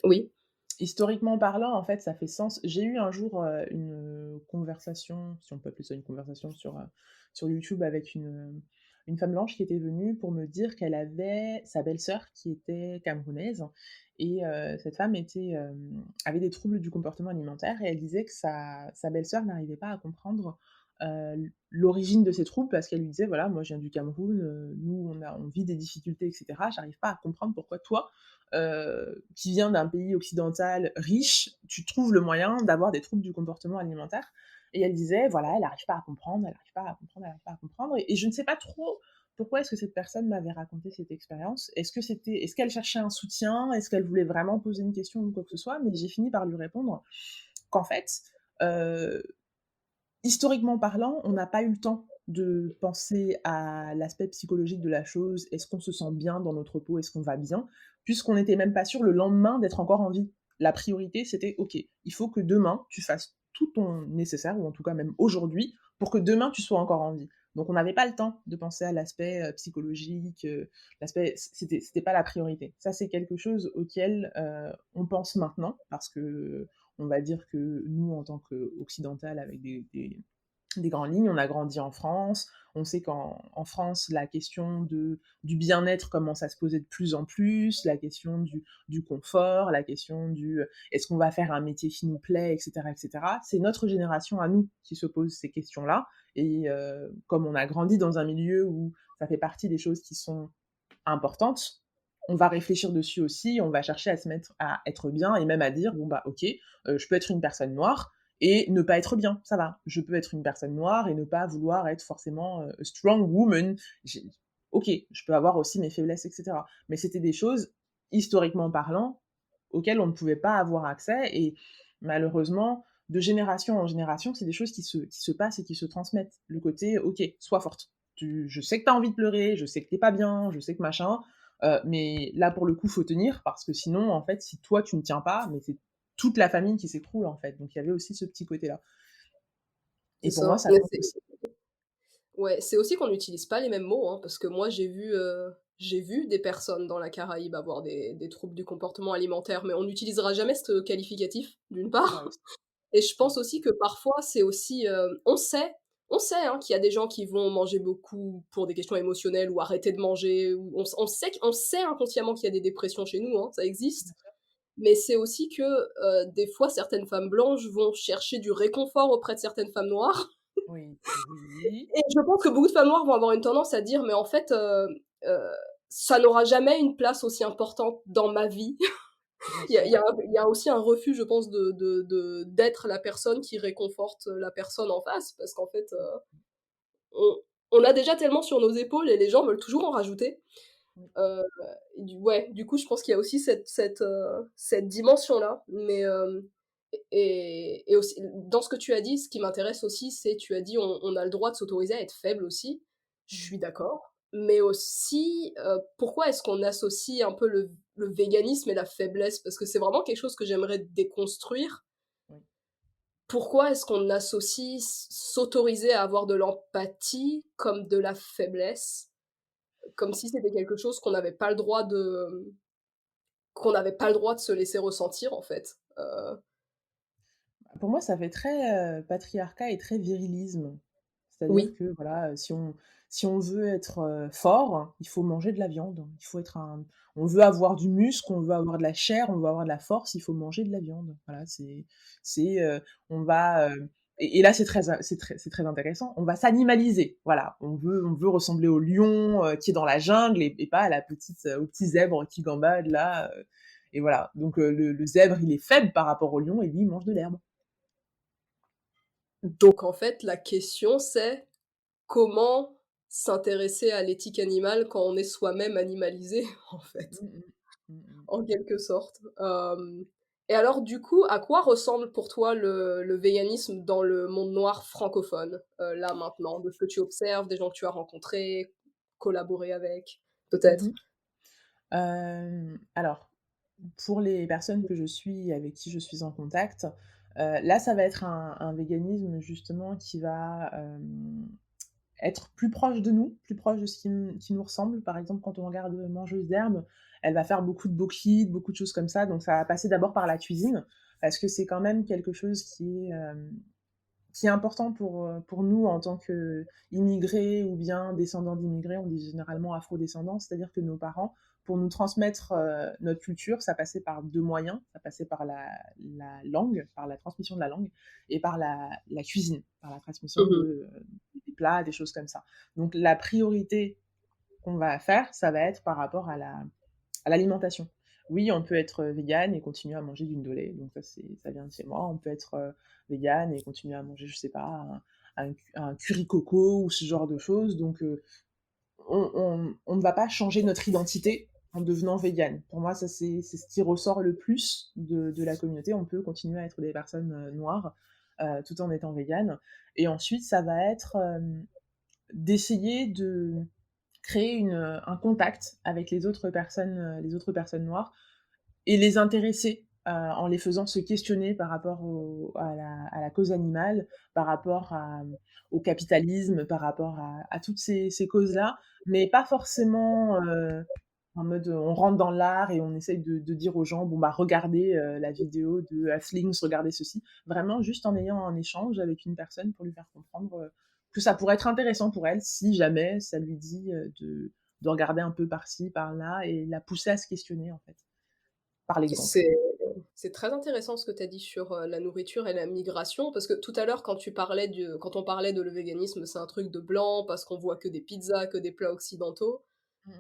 oui. historiquement parlant, en fait, ça fait sens. J'ai eu un jour, une, conversation, si on peut appeler ça une conversation sur YouTube avec une femme blanche qui était venue pour me dire qu'elle avait sa belle-sœur qui était camerounaise et cette femme avait des troubles du comportement alimentaire et elle disait que sa belle-sœur n'arrivait pas à comprendre, l'origine de ces troubles parce qu'elle lui disait: «Voilà, moi je viens du Cameroun, nous on vit des difficultés et cetera. J'arrive pas à comprendre pourquoi toi, qui vient d'un pays occidental riche, tu trouves le moyen d'avoir des troubles du comportement alimentaire. Et elle disait, voilà, elle n'arrive pas à comprendre, elle n'arrive pas à comprendre, elle n'arrive pas à comprendre. Et je ne sais pas trop pourquoi est-ce que cette personne m'avait raconté cette expérience. Est-ce qu'elle cherchait un soutien, est-ce qu'elle voulait vraiment poser une question ou quoi que ce soit, mais j'ai fini par lui répondre qu'en fait, euh, historiquement parlant, on n'a pas eu le temps de penser à l'aspect psychologique de la chose. Est-ce qu'on se sent bien dans notre peau? Est-ce qu'on va bien? Puisqu'on n'était même pas sûr le lendemain d'être encore en vie. La priorité, c'était OK, il faut que demain, tu fasses tout ton nécessaire, ou en tout cas même aujourd'hui, pour que demain, tu sois encore en vie. Donc on n'avait pas le temps de penser à l'aspect psychologique, c'était pas la priorité. Ça, c'est quelque chose auquel on pense maintenant, parce que on va dire que nous, en tant qu'occidental, avec des grandes lignes, on a grandi en France. On sait qu'en France, la question du bien-être commence à se poser de plus en plus, la question du confort, la question du est-ce qu'on va faire un métier qui nous plaît, etc. etc. C'est notre génération à nous qui se pose ces questions-là. Et comme on a grandi dans un milieu où ça fait partie des choses qui sont importantes, on va réfléchir dessus aussi, on va chercher à se mettre à être bien et même à dire bon bah ok, je peux être une personne noire et ne pas être bien, ça va. Je peux être une personne noire et ne pas vouloir être forcément a strong woman. Ok, je peux avoir aussi mes faiblesses, etc. Mais c'était des choses, historiquement parlant, auxquelles on ne pouvait pas avoir accès et malheureusement, de génération en génération, c'est des choses qui se passent et qui se transmettent. Le côté, ok, sois forte. Je sais que tu as envie de pleurer, je sais que t'es pas bien, je sais que machin, mais là, pour le coup, faut tenir parce que sinon, en fait, si toi, tu ne tiens pas, mais c'est toute la famille qui s'écroule, en fait. Donc, il y avait aussi ce petit côté-là. C'est Et pour moi, ça. ça Mais compte c'est aussi. ouais, c'est aussi qu'on n'utilise pas les mêmes mots, hein, parce que moi j'ai vu des personnes dans la Caraïbe avoir des troubles du comportement alimentaire, mais on n'utilisera jamais ce qualificatif, d'une Moi part. aussi. Et je Ouais. pense aussi que parfois c'est aussi, on sait, hein, qu'il y a des gens qui vont manger beaucoup pour des questions émotionnelles ou arrêter de manger ou on sait inconsciemment qu'il y a des dépressions chez nous, hein, ça Bien existe. sûr. Mais c'est aussi que, des fois certaines femmes blanches vont chercher du réconfort auprès de certaines femmes noires. Oui, oui, Et je pense que beaucoup de femmes noires vont avoir une tendance à dire: «Mais en fait, heu, ça n'aura jamais une place aussi importante dans ma vie». bien Il y a il y sûr. a il y a aussi un refus, je pense, d'être la personne qui réconforte la personne en face, parce qu'en fait, on on a déjà tellement sur nos épaules et les gens veulent toujours en rajouter. Oui, Heu, du coup, je pense qu'il y a aussi cette dimension-là, mais et aussi dans ce que tu as dit, ce qui m'intéresse aussi, c'est tu as dit: «On a le droit de s'autoriser à être faible aussi». Je mmh, suis d'accord, mais aussi, pourquoi est-ce qu'on associe un peu le véganisme et la faiblesse? Parce que c'est vraiment quelque chose que j'aimerais déconstruire. oui. Pourquoi est-ce qu'on associe s'autoriser à avoir de l'empathie comme de la faiblesse? Comme si c'était quelque chose qu'on n'avait pas le droit de se laisser ressentir, en fait. Pour moi, ça fait très, patriarcat et très virilisme. C'est-à-dire Oui. que voilà, si on veut être, fort, il faut manger de la viande. Il faut être un On veut avoir du muscle, on veut avoir de la chair, on veut avoir de la force, il faut manger de la viande. Voilà, c'est, on va, et là, c'est très intéressant, on va s'animaliser. Voilà, on veut ressembler au lion, qui est dans la jungle et pas à la petite, au petit zèbre qui gambade là, et voilà. Donc le zèbre, il est faible par rapport au lion et lui, il mange de l'herbe. Donc en fait, la question c'est: comment s'intéresser à l'éthique animale quand on est soi-même animalisé, en fait, Mmh mh. Mmh mh. en quelque sorte? Et alors du coup, à quoi ressemble pour toi le véganisme dans le monde noir francophone, là, maintenant? De ce que tu observes, des gens que tu as rencontrés, collaboré avec, Mmh peut-être? mh. Alors, pour les personnes que je suis, avec qui je suis en contact, là, ça va être un véganisme justement qui va, être plus proche de nous, plus proche de ce qui nous ressemble. Par exemple, quand on regarde, Mangeuse d'herbe, elle va faire beaucoup de bauxite, beaucoup de choses comme ça, donc ça va passer d'abord par la cuisine, parce que c'est quand même quelque chose qui est important pour nous en tant qu'immigrés ou bien descendants d'immigrés, on dit généralement afro-descendants, c'est-à-dire que nos parents, pour nous transmettre, notre culture, ça passait par 2 moyens, ça passait par la langue, par la transmission de la langue et par la cuisine, par la transmission Mmh. des plats, des choses comme ça. Donc la priorité qu'on va faire, ça va être par rapport à l'alimentation. Oui, on peut être, végane et continuer à manger du ndolé, donc ça vient de chez moi. On peut être, végane et continuer à manger, je sais pas, un curry coco ou ce genre de choses, donc on ne va pas changer notre identité en devenant végane. Pour moi, ça, c'est ce qui ressort le plus de la communauté. On peut continuer à être des personnes, noires, tout en étant végane, et ensuite ça va être, d'essayer de créer un contact avec les autres personnes noires et les intéresser, en les faisant se questionner par rapport à la cause animale, par rapport au capitalisme, par rapport à toutes ces causes-là, mais pas forcément, en mode, on rentre dans l'art et on essaye de dire aux gens: «Bon, bah, regardez, la vidéo de Athlinks, regardez ceci». Vraiment juste en ayant un échange avec une personne pour lui faire comprendre, que ça pourrait être intéressant pour elle si jamais ça lui dit, de regarder un peu par-ci, par-là et la pousser à se questionner, en fait, par l'exemple. C'est c'est très intéressant ce que tu as dit sur, la nourriture et la migration, parce que tout à l'heure quand on parlait de le véganisme, c'est un truc de blanc parce qu'on voit que des pizzas, que des plats occidentaux. Mmh.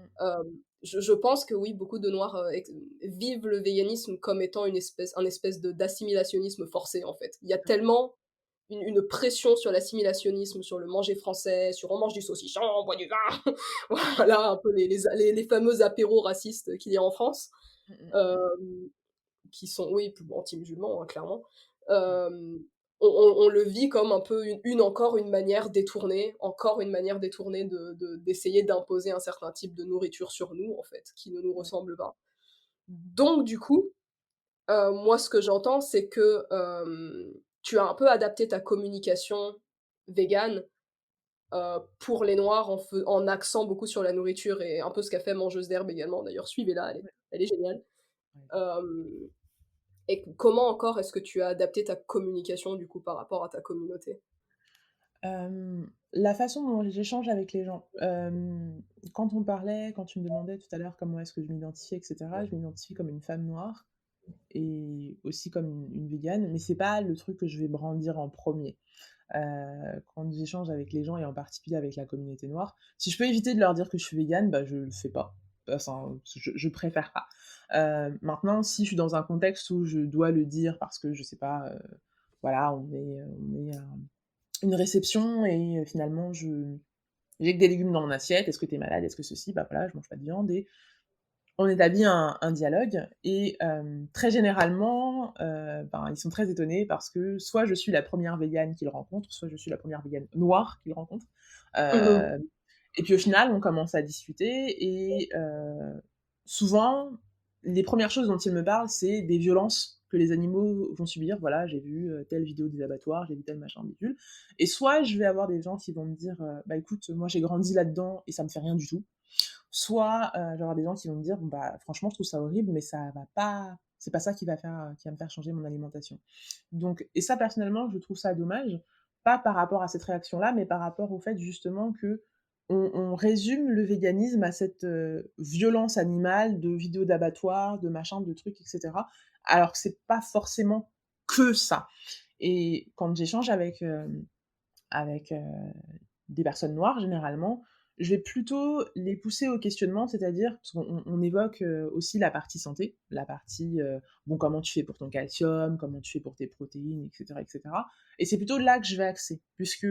Je pense que oui, beaucoup de noirs, vivent le véganisme comme étant un espèce de d'assimilationnisme forcé, en fait. Il y a tellement une pression sur l'assimilationnisme, sur le manger français, sur on mange du saucisson, on boit du vin, voilà un peu les fameux apéros racistes qu'il y a en France. Mmh mh. Hem Qui sont, oui, plus anti-musulmans, hein, clairement. Mmh. Hem, on le vit comme un peu encore une manière détournée, d'essayer d'imposer un certain type de nourriture sur nous, en fait, qui ne nous Ouais. ressemble pas. Donc du coup, moi, ce que j'entends, c'est que, tu as un peu adapté ta communication végane, pour les noirs en axant beaucoup sur la nourriture et un peu ce qu'a fait Mangeuse d'herbe également. D'ailleurs, suivez-la, Ouais. elle est géniale. Ouais. Hem Et comment encore est-ce que tu as adapté ta communication, du coup, par rapport à ta communauté? La façon dont j'échange avec les gens, quand tu me demandais tout à l'heure comment est-ce que je m'identifiais et cetera, je m'identifie comme une femme noire et aussi comme une végane, mais c'est pas le truc que je vais brandir en premier. Quand j'échange avec les gens et en particulier avec la communauté noire, si je peux éviter de leur dire que je suis végane, bah, je le fais pas. Enfin, je préfère pas. Maintenant, si je suis dans un contexte où je dois le dire parce que je sais pas, voilà, on est à une réception et finalement j'ai que des légumes dans mon assiette, est-ce que tu es malade? Est-ce que ceci? Bah, voilà, je mange pas de viande et on établit un dialogue et très généralement, ben, ils sont très étonnés parce que soit je suis la première végane qu'ils rencontrent, soit je suis la première végane noire qu'ils rencontrent. Mmh mh. Hem Et puis au final, on commence à discuter et souvent, les premières choses dont ils me parlent, c'est des violences que les animaux vont subir. Voilà, j'ai vu, telle vidéo des abattoirs, j'ai vu tel machin bidule, et soit je vais avoir des gens qui vont me dire, «Bah, écoute, moi j'ai grandi là-dedans et ça me fait rien du tout». Soit, je vais avoir des gens qui vont me dire: «Bon, bah, franchement, je trouve ça horrible, mais ça va pas c'est pas ça qui va me faire changer mon alimentation». Donc et ça, personnellement, je trouve ça dommage pas par rapport à cette réaction-là, mais par rapport au fait justement que on résume le véganisme à cette, violence animale de vidéos d'abattoirs, de machins, de trucs et cetera, alors que c'est pas forcément que ça. Et quand j'échange avec des personnes noires généralement, je vais plutôt les pousser au questionnement, c'est-à-dire parce qu'on évoque, aussi la partie santé, la partie, bon comment tu fais pour ton calcium, comment tu fais pour tes protéines et cetera et c'est plutôt là que je vais axer puisque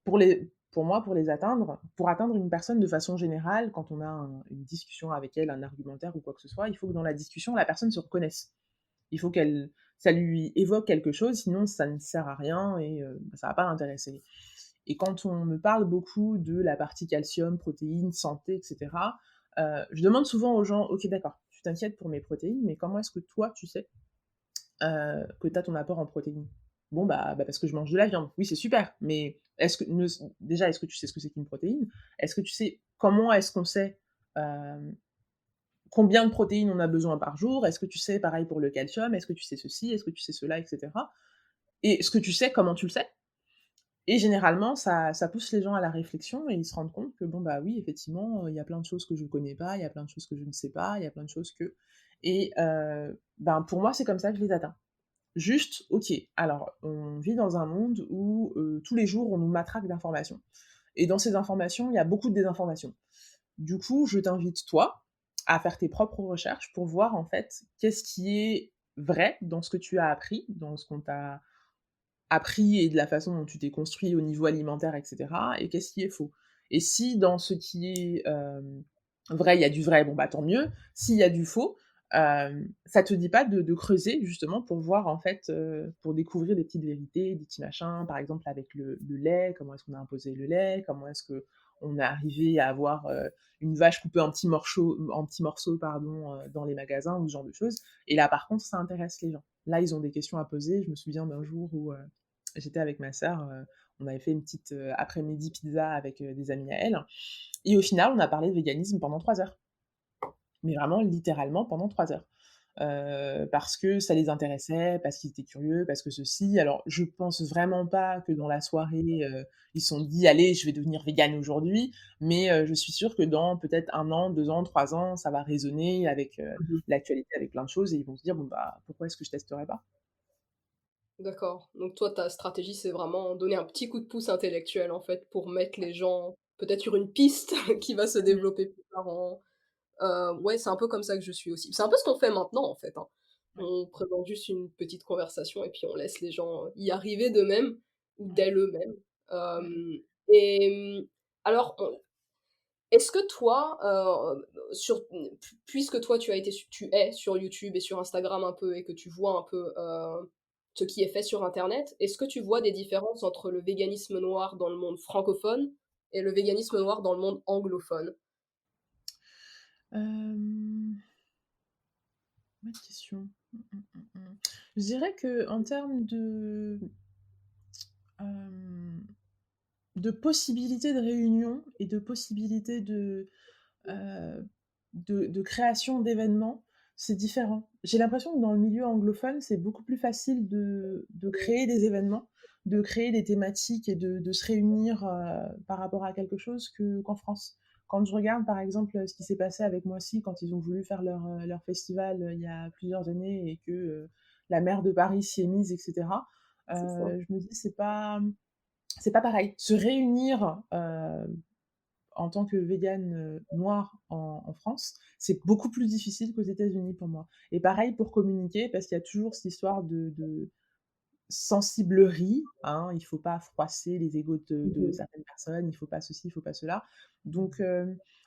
pour moi, pour atteindre une personne de façon générale, quand on a une discussion avec elle, un argumentaire ou quoi que ce soit, il faut que dans la discussion, la personne se reconnaisse. Il faut qu'elle ça lui évoque quelque chose, sinon ça ne sert à rien et ça va pas l'intéresser. Et quand on me parle beaucoup de la partie calcium, protéines, santé, et cetera, je demande souvent aux gens: «OK, d'accord, tu t'inquiètes pour mes protéines, mais comment est-ce que toi, tu sais, que tu as ton apport en protéines?» «Bon, bah, parce que je mange de la viande». «Oui, c'est super, mais est-ce que déjà, est-ce que tu sais ce que c'est qu'une protéine? Est-ce que tu sais comment est-ce qu'on sait, hem, combien de protéines on a besoin par jour? Est-ce que tu sais pareil pour le calcium? Est-ce que tu sais ceci? Est-ce que tu sais cela?» et cetera. Et ce que tu sais, comment tu le sais? Et généralement, ça pousse les gens à la réflexion et ils se rendent compte que bon, bah, oui, effectivement, il y a plein de choses que je ne connais pas, il y a plein de choses que je ne sais pas, il y a plein de choses que et ben, pour moi, c'est comme ça que je les atteins. Juste, OK, alors on vit dans un monde où, tous les jours, on nous matraque d'informations et dans ces informations, il y a beaucoup de désinformation. Du coup, je t'invite, toi, à faire tes propres recherches pour voir, en fait, qu'est-ce qui est vrai dans ce que tu as appris, dans ce qu'on t'a appris et de la façon dont tu t'es construit au niveau alimentaire et cetera et qu'est-ce qui est faux? Et si dans ce qui est, vrai, il y a du vrai, bon, bah, tant mieux. S'il y a du faux, ça te dit pas de creuser justement pour voir en fait, pour découvrir des petites vérités, des petits machins, par exemple avec le lait, comment est-ce qu'on a imposé le lait? Comment est-ce qu'on est arrivé à avoir, une vache coupée en petits morceaux, pardon, dans les magasins ou ce genre de choses et là, par contre, ça intéresse les gens. Là, ils ont des questions à poser. Je me souviens d'un jour où, j'étais avec ma sœur, on avait fait une petite, après-midi pizza avec, des amis à elle et au final, on a parlé de véganisme pendant 3 heures. Mais vraiment littéralement pendant 3 heures. Parce que ça les intéressait, parce qu'ils étaient curieux, parce que ceci. Alors je pense vraiment pas que dans la soirée, ils se sont dit: «Allez, je vais devenir végane aujourd'hui», mais je suis sûre que dans peut-être 1 an, 2 ans, 3 ans, ça va résonner avec, Mmh. l'actualité, avec plein de choses et ils vont se dire: «Bon, bah, pourquoi est-ce que je testerais pas?» D'accord. Donc toi, ta stratégie, c'est vraiment donner un petit coup de pouce intellectuel, en fait, pour mettre les gens peut-être sur une piste qui va se Mmh. développer plus tard en ouais, c'est un peu comme ça que je suis aussi. C'est un peu ce qu'on fait maintenant, en fait, hein. Ouais, On présente juste une petite conversation et puis on laisse les gens y arriver d'eux-mêmes ou ouais. d'elles-mêmes. Mmh mh. Et alors, est-ce que toi, puisque toi tu es sur YouTube et sur Instagram un peu et que tu vois un peu, ce qui est fait sur internet, est-ce que tu vois des différences entre le véganisme noir dans le monde francophone et le véganisme noir dans le monde anglophone? Bonne question. Je dirais qu'en termes hem, de possibilités de réunion et de possibilités de création d'événements, c'est différent. J'ai l'impression que dans le milieu anglophone, c'est beaucoup plus facile de créer des événements, de créer des thématiques et de se réunir, par rapport à quelque chose qu'en France. Quand je regarde, par exemple, ce qui s'est passé avec Moissy quand ils ont voulu faire leur festival, il y a plusieurs années et que, la maire de Paris s'y est mise et cetera, C'est ça. je me dis: «C'est pas pareil». Se réunir, en tant que végane, noire en France, c'est beaucoup plus difficile qu'aux États-Unis pour moi et pareil pour communiquer parce qu'il y a toujours cette histoire de sensiblerie, hein. Il faut pas froisser les égos de Mmh. certaines personnes, il faut pas ceci, il faut pas cela. Donc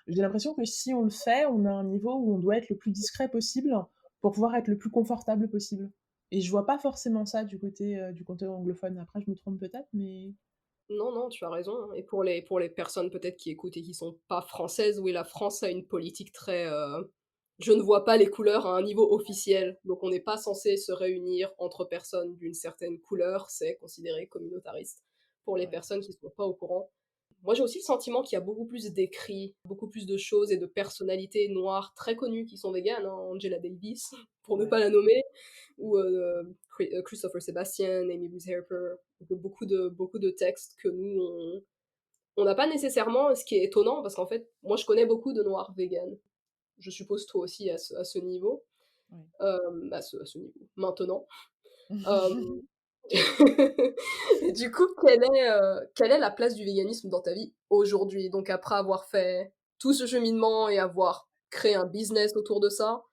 j'ai l'impression que si on le fait, on a un niveau où on doit être le plus discret possible pour pouvoir être le plus confortable possible et je vois pas forcément ça du côté anglophone. Après je me trompe peut-être, mais Non, non, tu as raison, hein, et pour les personnes peut-être qui écoutent et qui sont pas françaises, oui, la France a une politique très, je ne vois pas les couleurs à un niveau officiel, donc on n'est pas censé se réunir entre personnes d'une certaine couleur, c'est considéré communautariste pour les ouais, personnes qui sont pas au courant. Moi, j'ai aussi le sentiment qu'il y a beaucoup plus d'écrits, beaucoup plus de choses et de personnalités noires très connues qui sont véganes, hein, Angela Davis, pour ne ouais. pas la nommer. ou Christopher Sebastian, Amy Louise Harper, donc beaucoup de textes que nous on n'a pas nécessairement, ce qui est étonnant parce qu'en fait, moi je connais beaucoup de noirs véganes. Je suppose toi aussi à ce niveau, Ouais. à ce niveau, maintenant. Hem et du coup, quelle est la place du véganisme dans ta vie aujourd'hui? Donc après avoir fait tout ce cheminement et avoir créé un business autour de ça,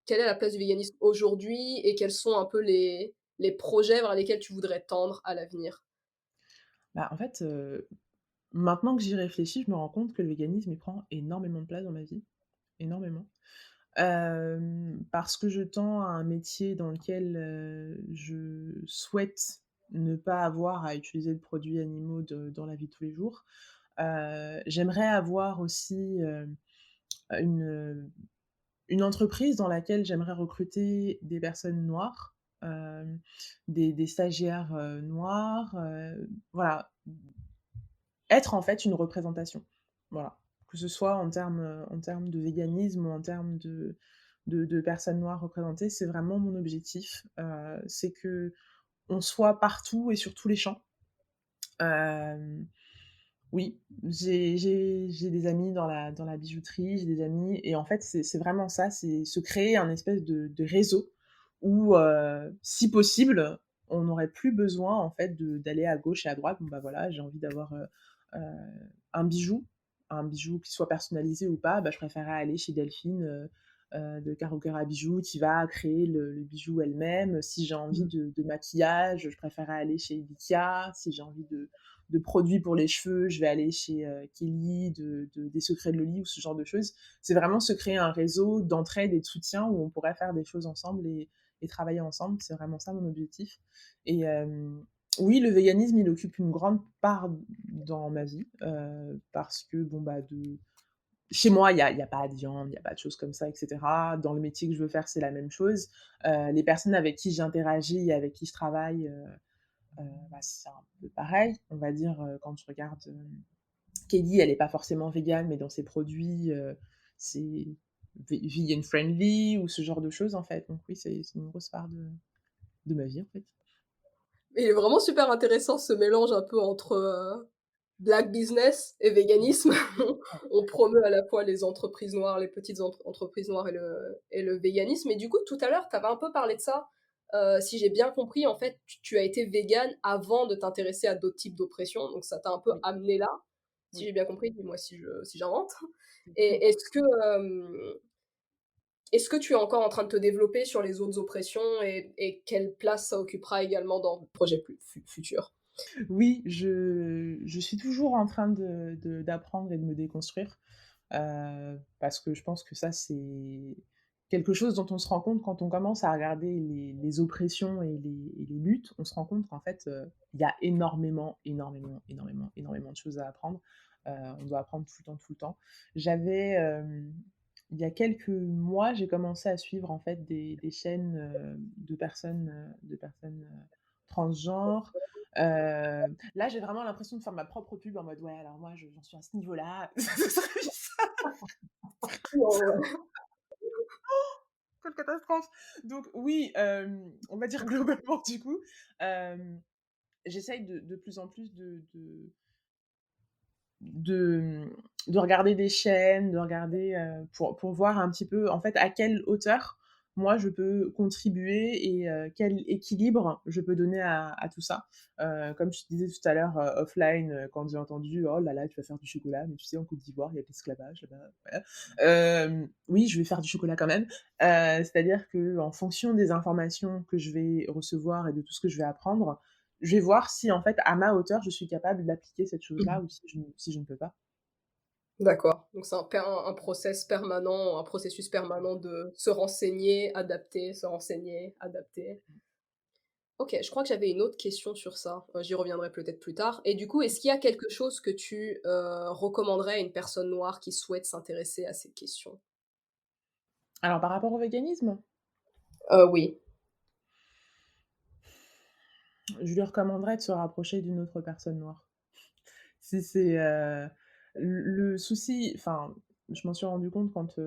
quelle est la place du véganisme aujourd'hui et quels sont un peu les projets vers lesquels tu voudrais tendre à l'avenir? Bah, en fait, maintenant que j'y réfléchis, je me rends compte que le véganisme, il prend énormément de place dans ma vie, énormément. Parce que je tends à un métier dans lequel, je souhaite ne pas avoir à utiliser de produits animaux dans la vie de tous les jours. J'aimerais avoir aussi, une, une entreprise dans laquelle j'aimerais recruter des personnes noires, des stagiaires, noirs, voilà. Être en fait une représentation. Voilà. Que ce soit en termes de véganisme ou en termes de personnes noires représentées, c'est vraiment mon objectif. C'est que on soit partout et sur tous les champs. Hem, oui, j'ai des amis dans la bijouterie, j'ai des amis et en fait, c'est vraiment ça, c'est se créer un espèce de réseau où, si possible, on n'aurait plus besoin en fait d'aller à gauche et à droite. Bon, bah, voilà, j'ai envie d'avoir, heu, un bijou, un bijou qui soit personnalisé ou pas, bah, je préférerais aller chez Delphine, de Caro Cœur à Bijoux qui va créer le bijou elle-même. Si j'ai envie de maquillage, je préférerais aller chez Lykia. Si j'ai envie de produits pour les cheveux, je vais aller chez Kelly, des Secrets de Loli ou ce genre de choses. C'est vraiment se créer un réseau d'entraide et de soutien où on pourrait faire des choses ensemble et travailler ensemble. C'est vraiment ça mon objectif. Et oui, le véganisme, il occupe une grande part dans ma vie parce que, bon, bah, chez moi, il y a pas de viande, il y a pas de choses comme ça, et cetera. Dans le métier que je veux faire, c'est la même chose. Les personnes avec qui j'interagis et avec qui je travaille, bah, c'est un peu pareil. On va dire, quand je regarde, Kelly, elle est pas forcément végane, mais dans ses produits, c'est vegan friendly ou ce genre de choses, en fait. Donc oui, c'est une grosse part de ma vie, en fait. Il est vraiment super intéressant ce mélange un peu entre, black business et véganisme. On promeut à la fois les entreprises noires, les petites entreprises noires et le véganisme. Et du coup, tout à l'heure, tu avais un peu parlé de ça. Si j'ai bien compris, en fait, tu as été végane avant de t'intéresser à d'autres types d'oppression, donc ça t'a un peu Oui, amené là. Si oui. j'ai bien compris, dis-moi si j'invente. Non. Et est-ce que tu es encore en train de te développer sur les autres oppressions et quelle place ça occupera également dans le projet plus futur? Oui, je suis toujours en train d'apprendre et de me déconstruire, parce que je pense que ça, c'est quelque chose dont on se rend compte quand on commence à regarder les oppressions et les luttes. On se rend compte qu'en fait, il y a énormément, énormément, énormément, énormément de choses à apprendre. On doit apprendre tout le temps, tout le temps. J'avais, il y a quelques mois, j'ai commencé à suivre en fait des chaînes, de personnes, transgenres. Là, j'ai vraiment l'impression de faire ma propre pub en mode: «Ouais, alors moi, je j'en suis à ce niveau-là». Ce serait ça, quelle catastrophe! Donc oui, on va dire globalement du coup, hem, j'essaye de plus en plus de, de regarder des chaînes, de regarder, pour voir un petit peu, en fait, à quelle hauteur, moi, je peux contribuer et quel équilibre je peux donner à tout ça. Comme je te disais tout à l'heure, offline, quand j'ai entendu: «Oh là là, tu vas faire du chocolat, mais tu sais, en Côte d'Ivoire, il y a de l'esclavage là-bas». Voilà. Oui, je vais faire du chocolat quand même. C'est-à-dire qu'en fonction des informations que je vais recevoir et de tout ce que je vais apprendre, je vais voir si, en fait, à ma hauteur, je suis capable d'appliquer cette chose-là ou si je ne peux pas. D'accord, donc c'est un process permanent, un processus permanent de se renseigner, adapter. OK, je crois que j'avais une autre question sur ça, j'y reviendrai peut-être plus tard et du coup, est-ce qu'il y a quelque chose que tu, recommanderais à une personne noire qui souhaite s'intéresser à ces questions? Alors par rapport au véganisme, Oui. je lui recommanderais de se rapprocher d'une autre personne noire. Si c'est, le souci, enfin, je m'en suis rendu compte quand,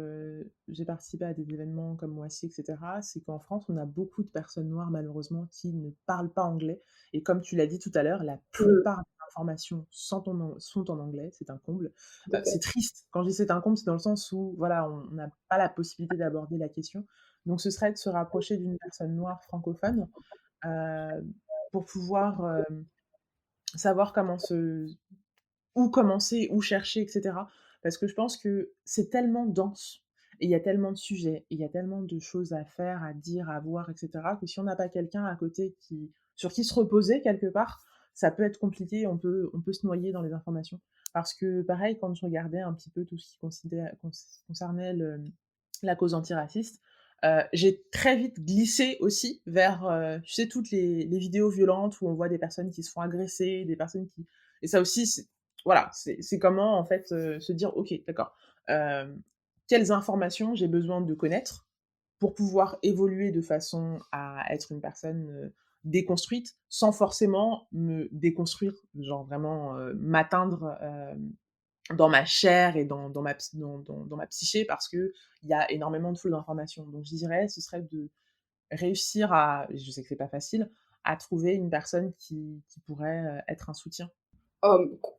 j'ai participé à des événements comme Moissy et cetera, c'est qu'en France, on a beaucoup de personnes noires malheureusement qui ne parlent pas anglais et comme tu l'as dit tout à l'heure, la Mmh, plupart des informations sont en anglais, c'est un comble. tout à C'est fait. triste. Quand je dis c'est un comble, c'est dans le sens où voilà, on n'a pas la possibilité d'aborder la question. Donc ce serait de se rapprocher d'une personne noire francophone, heu, pour pouvoir, savoir comment se où commencer, où chercher et cetera. Parce que je pense que c'est tellement dense et il y a tellement de sujets et il y a tellement de choses à faire, à dire, à voir et cetera, que si on n'a pas quelqu'un à côté qui sur qui se reposer quelque part, ça peut être compliqué, on peut se noyer dans les informations. Parce que pareil, quand je regardais un petit peu tout ce qui concernait la cause antiraciste, j'ai très vite glissé aussi vers, tu sais, toutes les vidéos violentes où on voit des personnes qui se font agresser, des personnes qui et ça aussi, voilà, c'est comment en fait, se dire: «OK, d'accord, quelles informations j'ai besoin de connaître pour pouvoir évoluer de façon à être une personne, déconstruite, sans forcément me déconstruire, genre vraiment, m'atteindre, dans ma chair et dans ma dans ma psyché parce qu'il y a énormément de flux d'informations». Donc je dirais, ce serait de réussir à je sais que c'est pas facile, à trouver une personne qui pourrait, être un soutien.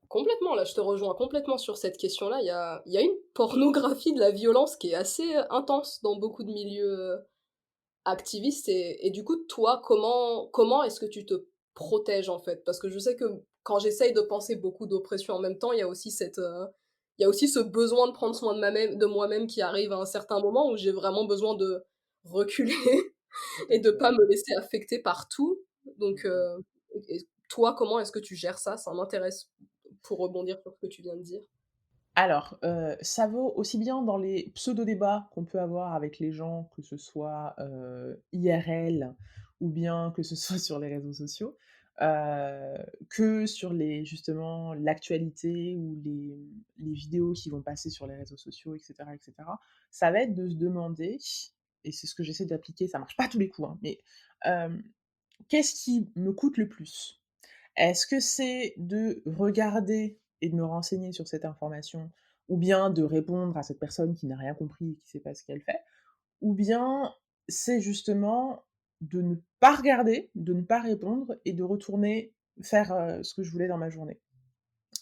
Complètement, là, je te rejoins complètement sur cette question-là. Il y a une pornographie de la violence qui est assez, intense dans beaucoup de milieux, activistes et du coup, toi, comment est-ce que tu te protèges, en fait? Parce que je sais que quand j'essaye de penser beaucoup d'oppression en même temps, il y a aussi ce besoin de prendre soin de moi-même qui arrive à un certain moment où j'ai vraiment besoin de reculer Tout et à de fait. pas me laisser affecter par tout. Mmh Donc, mh. et toi, comment est-ce que tu gères ça? Ça m'intéresse pour rebondir sur ce que tu viens de dire. Alors, ça vaut aussi bien dans les pseudo-débats qu'on peut avoir avec les gens, que ce soit, IRL ou bien que ce soit sur les réseaux sociaux, heu, que sur les justement l'actualité ou les vidéos qui vont passer sur les réseaux sociaux et cetera et cetera. Ça va être de se demander et c'est ce que j'essaie d'appliquer, ça marche pas tous les coups, hein, mais, hem, qu'est-ce qui me coûte le plus? Est-ce que c'est de regarder et de me renseigner sur cette information, ou bien de répondre à cette personne qui n'a rien compris et qui sait pas ce qu'elle fait? Ou bien c'est justement de ne pas regarder, de ne pas répondre et de retourner faire, ce que je voulais dans ma journée?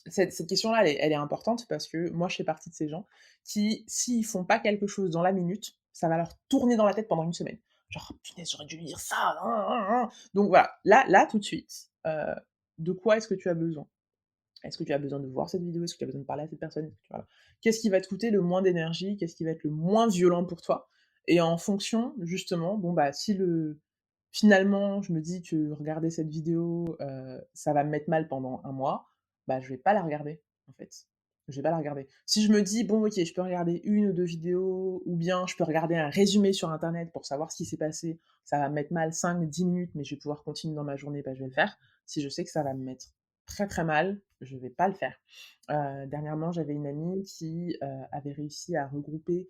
Cette question-là, elle est importante parce que moi, je fais partie de ces gens qui, s'ils font pas quelque chose dans la minute, ça va leur tourner dans la tête pendant une semaine. Genre: «Punaise, j'aurais dû lui dire ça, hein, hein, hein». Donc voilà, là, tout de suite, de quoi est-ce que tu as besoin? Est-ce que tu as besoin de voir cette vidéo? Est-ce que tu as besoin de parler à cette personne? Est-ce que tu voilà. Qu'est-ce qui va te coûter le moins d'énergie? Qu'est-ce qui va être le moins violent pour toi? Et en fonction, justement, bon, bah, si finalement, je me dis que regarder cette vidéo, ça va me mettre mal pendant un mois, bah, je vais pas la regarder, en fait. Je vais pas la regarder. Si je me dis: «Bon, OK, je peux regarder une ou 2 vidéos ou bien je peux regarder un résumé sur internet pour savoir ce qui s'est passé, ça va me mettre mal 5 10 minutes, mais je vais pouvoir continuer dans ma journée, bah, je vais le faire». Si je sais que ça va me mettre très, très mal, je vais pas le faire. Dernièrement, j'avais une amie qui, avait réussi à regrouper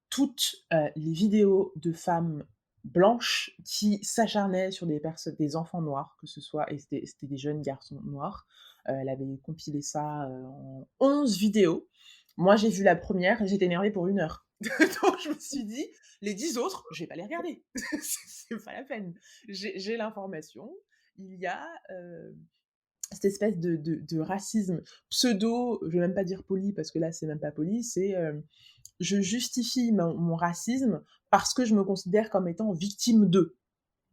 toutes, les vidéos de femmes blanches qui s'acharnaient sur des enfants noirs, que ce soit et c'était des jeunes garçons noirs. Elle avait compilé ça, en 11 vidéos. Moi, j'ai vu la première, j'étais énervée pour 1 heure. Donc je me suis dit: «Les 10 autres, je vais pas les regarder. C'est pas la peine. J'ai l'information». Il y a, cette espèce de racisme pseudo, je vais même pas dire poli parce que là, c'est même pas poli, c'est, je justifie mon racisme parce que je me considère comme étant victime d'eux.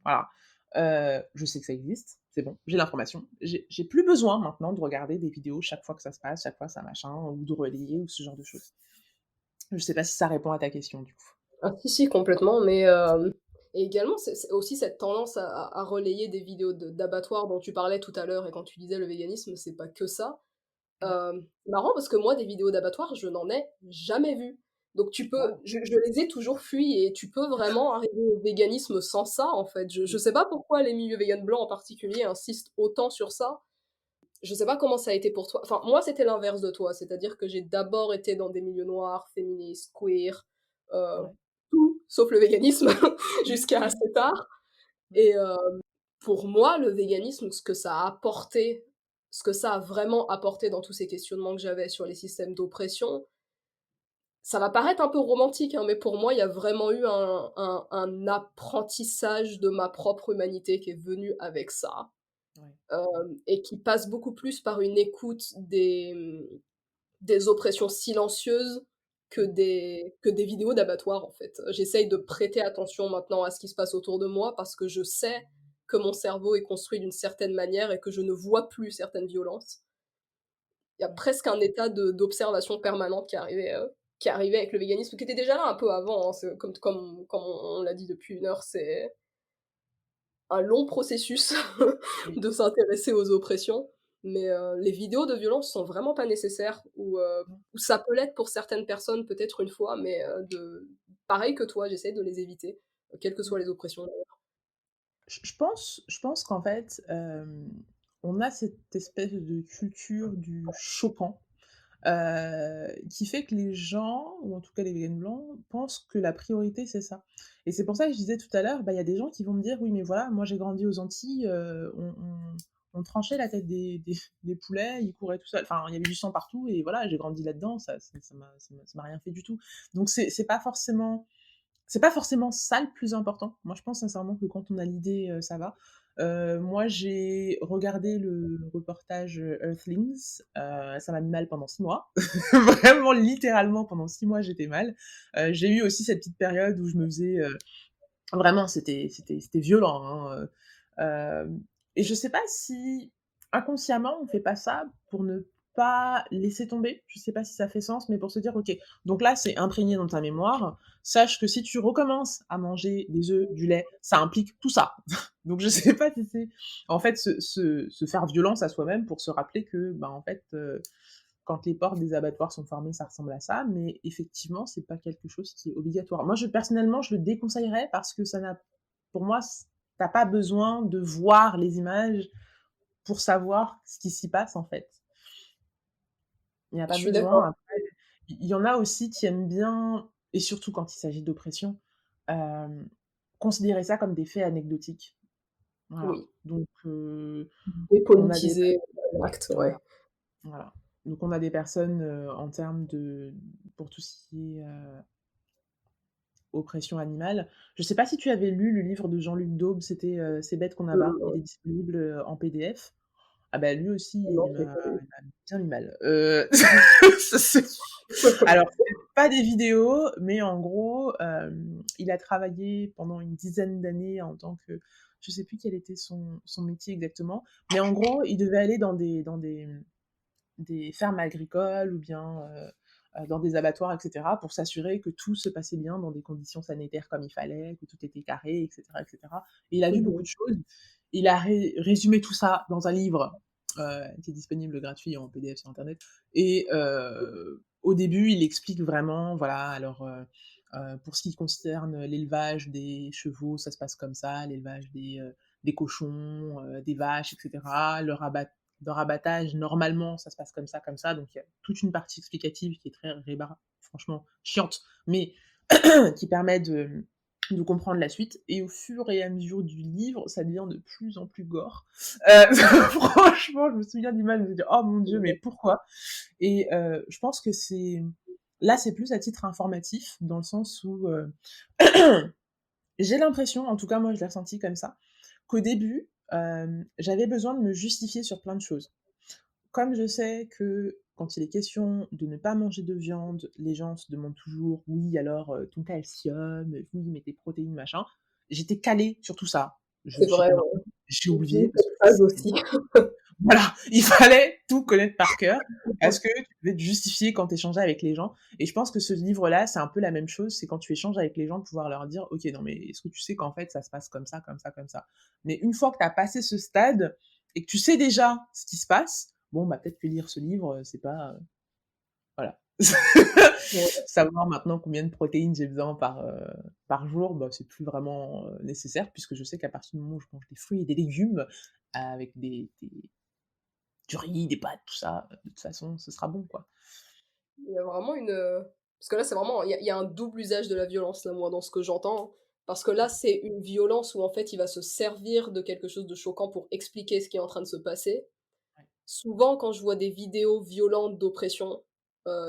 Voilà. Je sais que ça existe, c'est bon, j'ai l'information. J'ai plus besoin maintenant de regarder des vidéos chaque fois que ça se passe, chaque fois ça machin, ou de relayer ou ce genre de choses. Je sais pas si ça répond à ta question du coup. Ah si, si, complètement, mais et également, c'est aussi cette tendance à relayer des vidéos d'abattoirs dont tu parlais tout à l'heure et quand tu disais le véganisme, c'est pas que ça. Ouais. Marrant parce que moi, des vidéos d'abattoirs, je n'en ai jamais vu. Donc Waouh! je les ai toujours fuies et tu peux vraiment arriver au véganisme sans ça, en fait. Je Oui. sais pas pourquoi les milieux véganes blancs en particulier insistent autant sur ça. Je sais pas comment ça a été pour toi. Enfin, moi, c'était l'inverse de toi, c'est-à-dire que j'ai d'abord été dans des milieux noirs, féministes, queer, heu, Ouais. tout sauf le véganisme Mmh. jusqu'à assez tard Mmh. et pour moi, le véganisme, ce que ça a vraiment apporté dans tous ces questionnements que j'avais sur les systèmes d'oppression, ça va paraître un peu romantique, hein, mais pour moi, il y a vraiment eu un apprentissage de ma propre humanité qui est venu avec ça, Ouais. et qui passe beaucoup plus par une écoute des oppressions silencieuses Mmh. que des vidéos d'abattoirs, en fait. J'essaye de prêter attention maintenant à ce qui se passe autour de moi parce que je sais que mon cerveau est construit d'une certaine manière et que je ne vois plus certaines violences. Il y a Ouais. presque un état d'observation permanente qui est arrivé avec le véganisme, qui était déjà là un peu avant, hein. C'est comme on l'a dit depuis 1 heure, c'est un long processus Oui. de s'intéresser aux oppressions, mais les vidéos de violence sont vraiment pas nécessaires ou ça peut l'être pour certaines personnes peut-être une fois, mais de pareil que toi, j'essaie de les éviter, quelles que Mmh. soient les oppressions d'ailleurs. Je pense qu'en fait, on a cette espèce de culture du choquant, qui fait que les gens, ou en tout cas les véganes blancs, pensent que la priorité, c'est ça. Et c'est pour ça que je disais tout à l'heure, bah, il y a des gens qui vont me dire: «Oui, mais voilà, moi j'ai grandi aux Antilles, on tranchait la tête des poulets, ils couraient tout seuls, enfin, il y avait du sang partout et voilà, j'ai grandi là-dedans, ça m'a rien fait du tout». Donc c'est pas forcément ça le plus important. Moi, je pense sincèrement que quand on a l'idée, ça va. Moi, j'ai regardé le reportage, Earthlings, ça m'a mis mal pendant 6 mois. Vraiment, littéralement, pendant 6 mois, j'étais mal. J'ai eu aussi cette petite période où je me faisais, vraiment, c'était violent, hein, et je sais pas si inconsciemment on fait pas ça pour ne pas laisser tomber. Je sais pas si ça fait sens, mais pour se dire: «OK, donc là, c'est imprégné dans ta mémoire. Sache que si tu recommences à manger des œufs, du lait, ça implique tout ça». Donc je sais pas si c'est en fait se faire violence à soi-même pour se rappeler que, bah, en fait, quand les portes des abattoirs sont fermées, ça ressemble à ça, mais effectivement, c'est pas quelque chose qui est obligatoire. Moi, personnellement, je le déconseillerais parce que ça n'a pour moi, tu pas besoin de voir les images pour savoir ce qui s'y passe, en fait. Il y a Je pas suis d'accord. besoin. Après, il y en a aussi qui aiment bien, et surtout quand il s'agit d'oppression, hem, considérer ça comme des faits anecdotiques. Voilà. Oui, Donc on a des dépolitiser l'acte, voilà, ouais. voilà. Donc on a des personnes, en termes de pour tout ce qui est, oppression animale. Je sais pas si tu avais lu le livre de Jean-Luc Daube, c'était, «C'est bête qu'on abat». Il Non, est disponible, en PDF. Ah bah, lui aussi, non, il je l'ai m'a pas lu. il m'a bien mis mal. Ça c'est alors c'est pas des vidéos, mais en gros, il a travaillé pendant une dizaine d'années en tant que je sais plus quel était son métier exactement, mais en gros, il devait aller dans des fermes agricoles ou bien, dans des abattoirs et cetera, pour s'assurer que tout se passait bien dans des conditions sanitaires comme il fallait, que tout était carré et cetera et cetera. Et il a vu beaucoup Mmh. de choses. Il a résumé tout ça dans un livre, qui est disponible gratuit en PDF sur internet, et au début, il explique vraiment, voilà, alors, pour ce qui concerne l'élevage des chevaux, ça se passe comme ça, l'élevage des cochons, des vaches et cetera, leur abattage, normalement, ça se passe comme ça, donc il y a toute une partie explicative qui est très franchement chiante, mais qui permet de comprendre la suite. Et au fur et à mesure du livre, ça devient de plus en plus gore. Franchement, je me souviens d'image, je me suis dit: «Oh mon Dieu, mais pourquoi?» Et je pense que c'est plus à titre informatif, dans le sens où, j'ai l'impression, en tout cas moi je l'ai ressenti comme ça, qu'au début, j'avais besoin de me justifier sur plein de choses. Comme je sais que quand il est question de ne pas manger de viande, les gens se demandent toujours: «Oui, alors, ton calcium, oui, mais tes protéines, machin». J'étais calée sur tout ça. C'est Je sais vrai, pas ouais. pourquoi, j'ai J'ai oublié eu parce cette que phase aussi. voilà, il fallait tout connaître par cœur parce que tu devais te justifier quand tu échangeais avec les gens. Et je pense que ce livre-là, c'est un peu la même chose, c'est quand tu échanges avec les gens, de pouvoir leur dire: «OK, non, mais est-ce que tu sais qu'en fait, ça se passe comme ça, comme ça, comme ça?» Mais une fois que tu as passé ce stade et que tu sais déjà ce qui se passe, bon, bah, peut-être que lire ce livre, c'est pas, voilà. Ouais. Savoir maintenant combien de protéines j'ai besoin par jour, bah, c'est plus vraiment, nécessaire, puisque je sais qu'à partir du moment où je mange des fruits et des légumes, avec du riz, des pâtes, tout ça, de toute façon, ce sera bon, quoi. Il y a vraiment parce que là, c'est vraiment il y a un double usage de la violence, là, moi, dans ce que j'entends. Parce que là, c'est une violence où, en fait, il va se servir de quelque chose de choquant pour expliquer ce qui est en train de se passer. Ouais. Souvent, quand je vois des vidéos violentes d'oppression,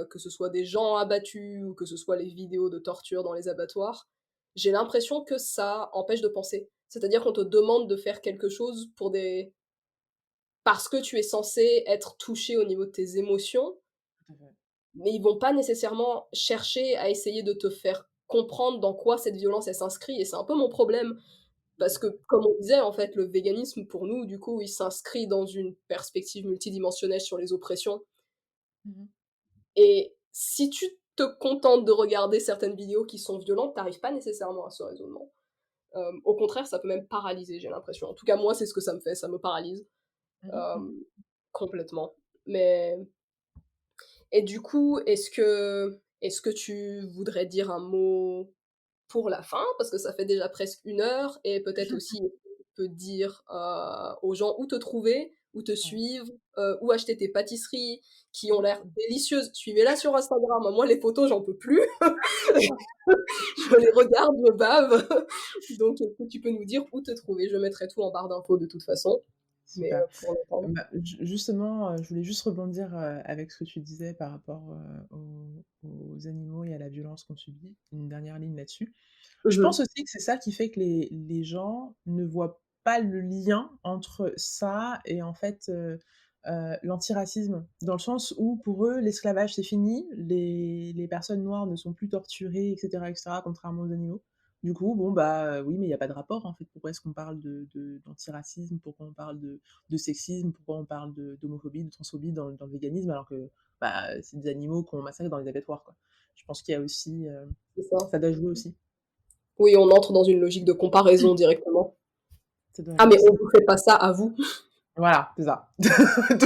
que ce soit des gens abattus ou que ce soit les vidéos de torture dans les abattoirs, j'ai l'impression que ça empêche de penser. C'est-à-dire qu'on te demande de faire quelque chose parce que tu es censé être touché au niveau de tes émotions, Tout à fait. mais ils vont pas nécessairement chercher à essayer de te faire comprendre dans quoi cette violence, elle s'inscrit et c'est un peu mon problème. Tout Parce à que, fait. comme on disait, en fait, le véganisme, pour nous, du coup, il s'inscrit dans une perspective multidimensionnelle sur les oppressions. Mmh. Et si tu te contentes de regarder certaines vidéos qui sont violentes, t'arrives pas nécessairement à ce raisonnement. Au contraire, ça peut même paralyser, j'ai l'impression. En tout cas, moi, c'est ce que ça me fait, ça me paralyse, Mmh mh. hem, complètement. Mais et du coup, est-ce que tu voudrais dire un mot pour la fin? Parce que ça fait déjà presque 1 heure et peut-être aussi, tu peux dire, aux gens où te trouver, où te Ouais. suivre, où acheter tes pâtisseries qui ont Mmh. l'air délicieuses. Suivez-la sur Instagram. Moi, les photos, j'en peux plus. Je les regarde, je bave. Donc est-ce que tu peux nous dire où te trouver? Je mettrai tout en barre d'infos de toute façon, mais Super. pour l'instant. Bah, justement, je voulais juste rebondir, avec ce que tu disais par rapport, aux animaux et à la violence qu'on subit. Une dernière ligne là-dessus. Je pense Mmh. aussi que c'est ça qui fait que les gens ne voient pas le lien entre ça et en fait, l'antiracisme. Dans le sens où pour eux, l'esclavage c'est fini, les personnes noires ne sont plus torturées et cetera, contrairement aux animaux. Du coup, bon, bah, oui, mais il y a pas de rapport en fait. Pourquoi est-ce qu'on parle de d'antiracisme? Pourquoi on parle de sexisme? Pourquoi on parle d'homophobie, de transphobie dans le véganisme alors que, bah, c'est des animaux qu'on massacre dans les abattoirs, quoi? Je pense qu'il y a aussi, C'est ça. ça doit jouer aussi. Oui, on entre dans une logique de comparaison directement. Ça doit Ah aller mais on aussi. vous fait pas ça à vous? Voilà, c'est ça.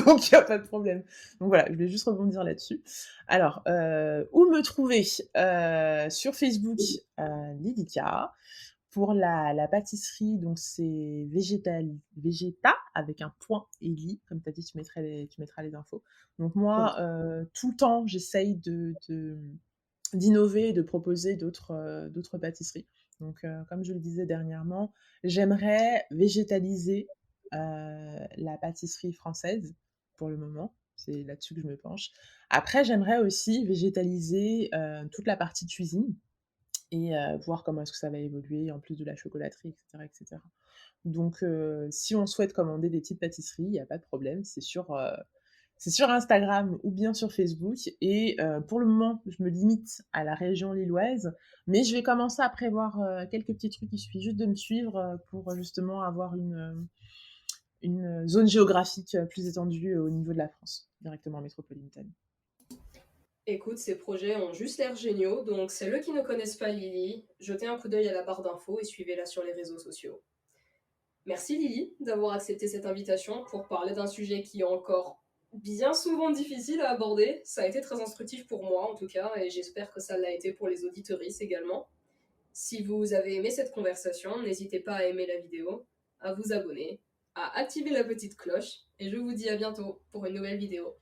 Donc il y a pas de problème. Donc voilà, je voulais juste rebondir là-dessus. Alors, où me trouver? Sur Facebook, Lilika. Pour la pâtisserie, donc c'est Végéta avec un point Eli, comme tu as dit, tu mettras les infos. Donc moi, tout le temps, j'essaye d'innover et de proposer d'autres pâtisseries. Donc, comme je le disais dernièrement, j'aimerais végétaliser, la pâtisserie française pour le moment. C'est là-dessus que je me penche. Après, j'aimerais aussi végétaliser, toute la partie cuisine et voir comment est-ce que ça va évoluer en plus de la chocolaterie et cetera et cetera. Donc, si on souhaite commander des petites pâtisseries, il y a pas de problème, c'est sur Instagram ou bien sur Facebook et pour le moment, je me limite à la région lilloise, mais je vais commencer à prévoir, quelques petits trucs. Il suffit juste de me suivre, pour justement avoir une zone géographique, plus étendue, au niveau de la France, directement métropolitaine. Écoute, ces projets ont juste l'air géniaux, donc celles qui ne connaissent pas Lily, jetez un coup d'œil à la barre d'infos et suivez-la sur les réseaux sociaux. Merci Lily d'avoir accepté cette invitation pour parler d'un sujet qui est encore bien souvent difficile à aborder. Ça a été très instructif pour moi en tout cas, et j'espère que ça l'a été pour les auditeuristes également. Si vous avez aimé cette conversation, n'hésitez pas à aimer la vidéo, à vous abonner, à activer la petite cloche, et je vous dis à bientôt pour une nouvelle vidéo.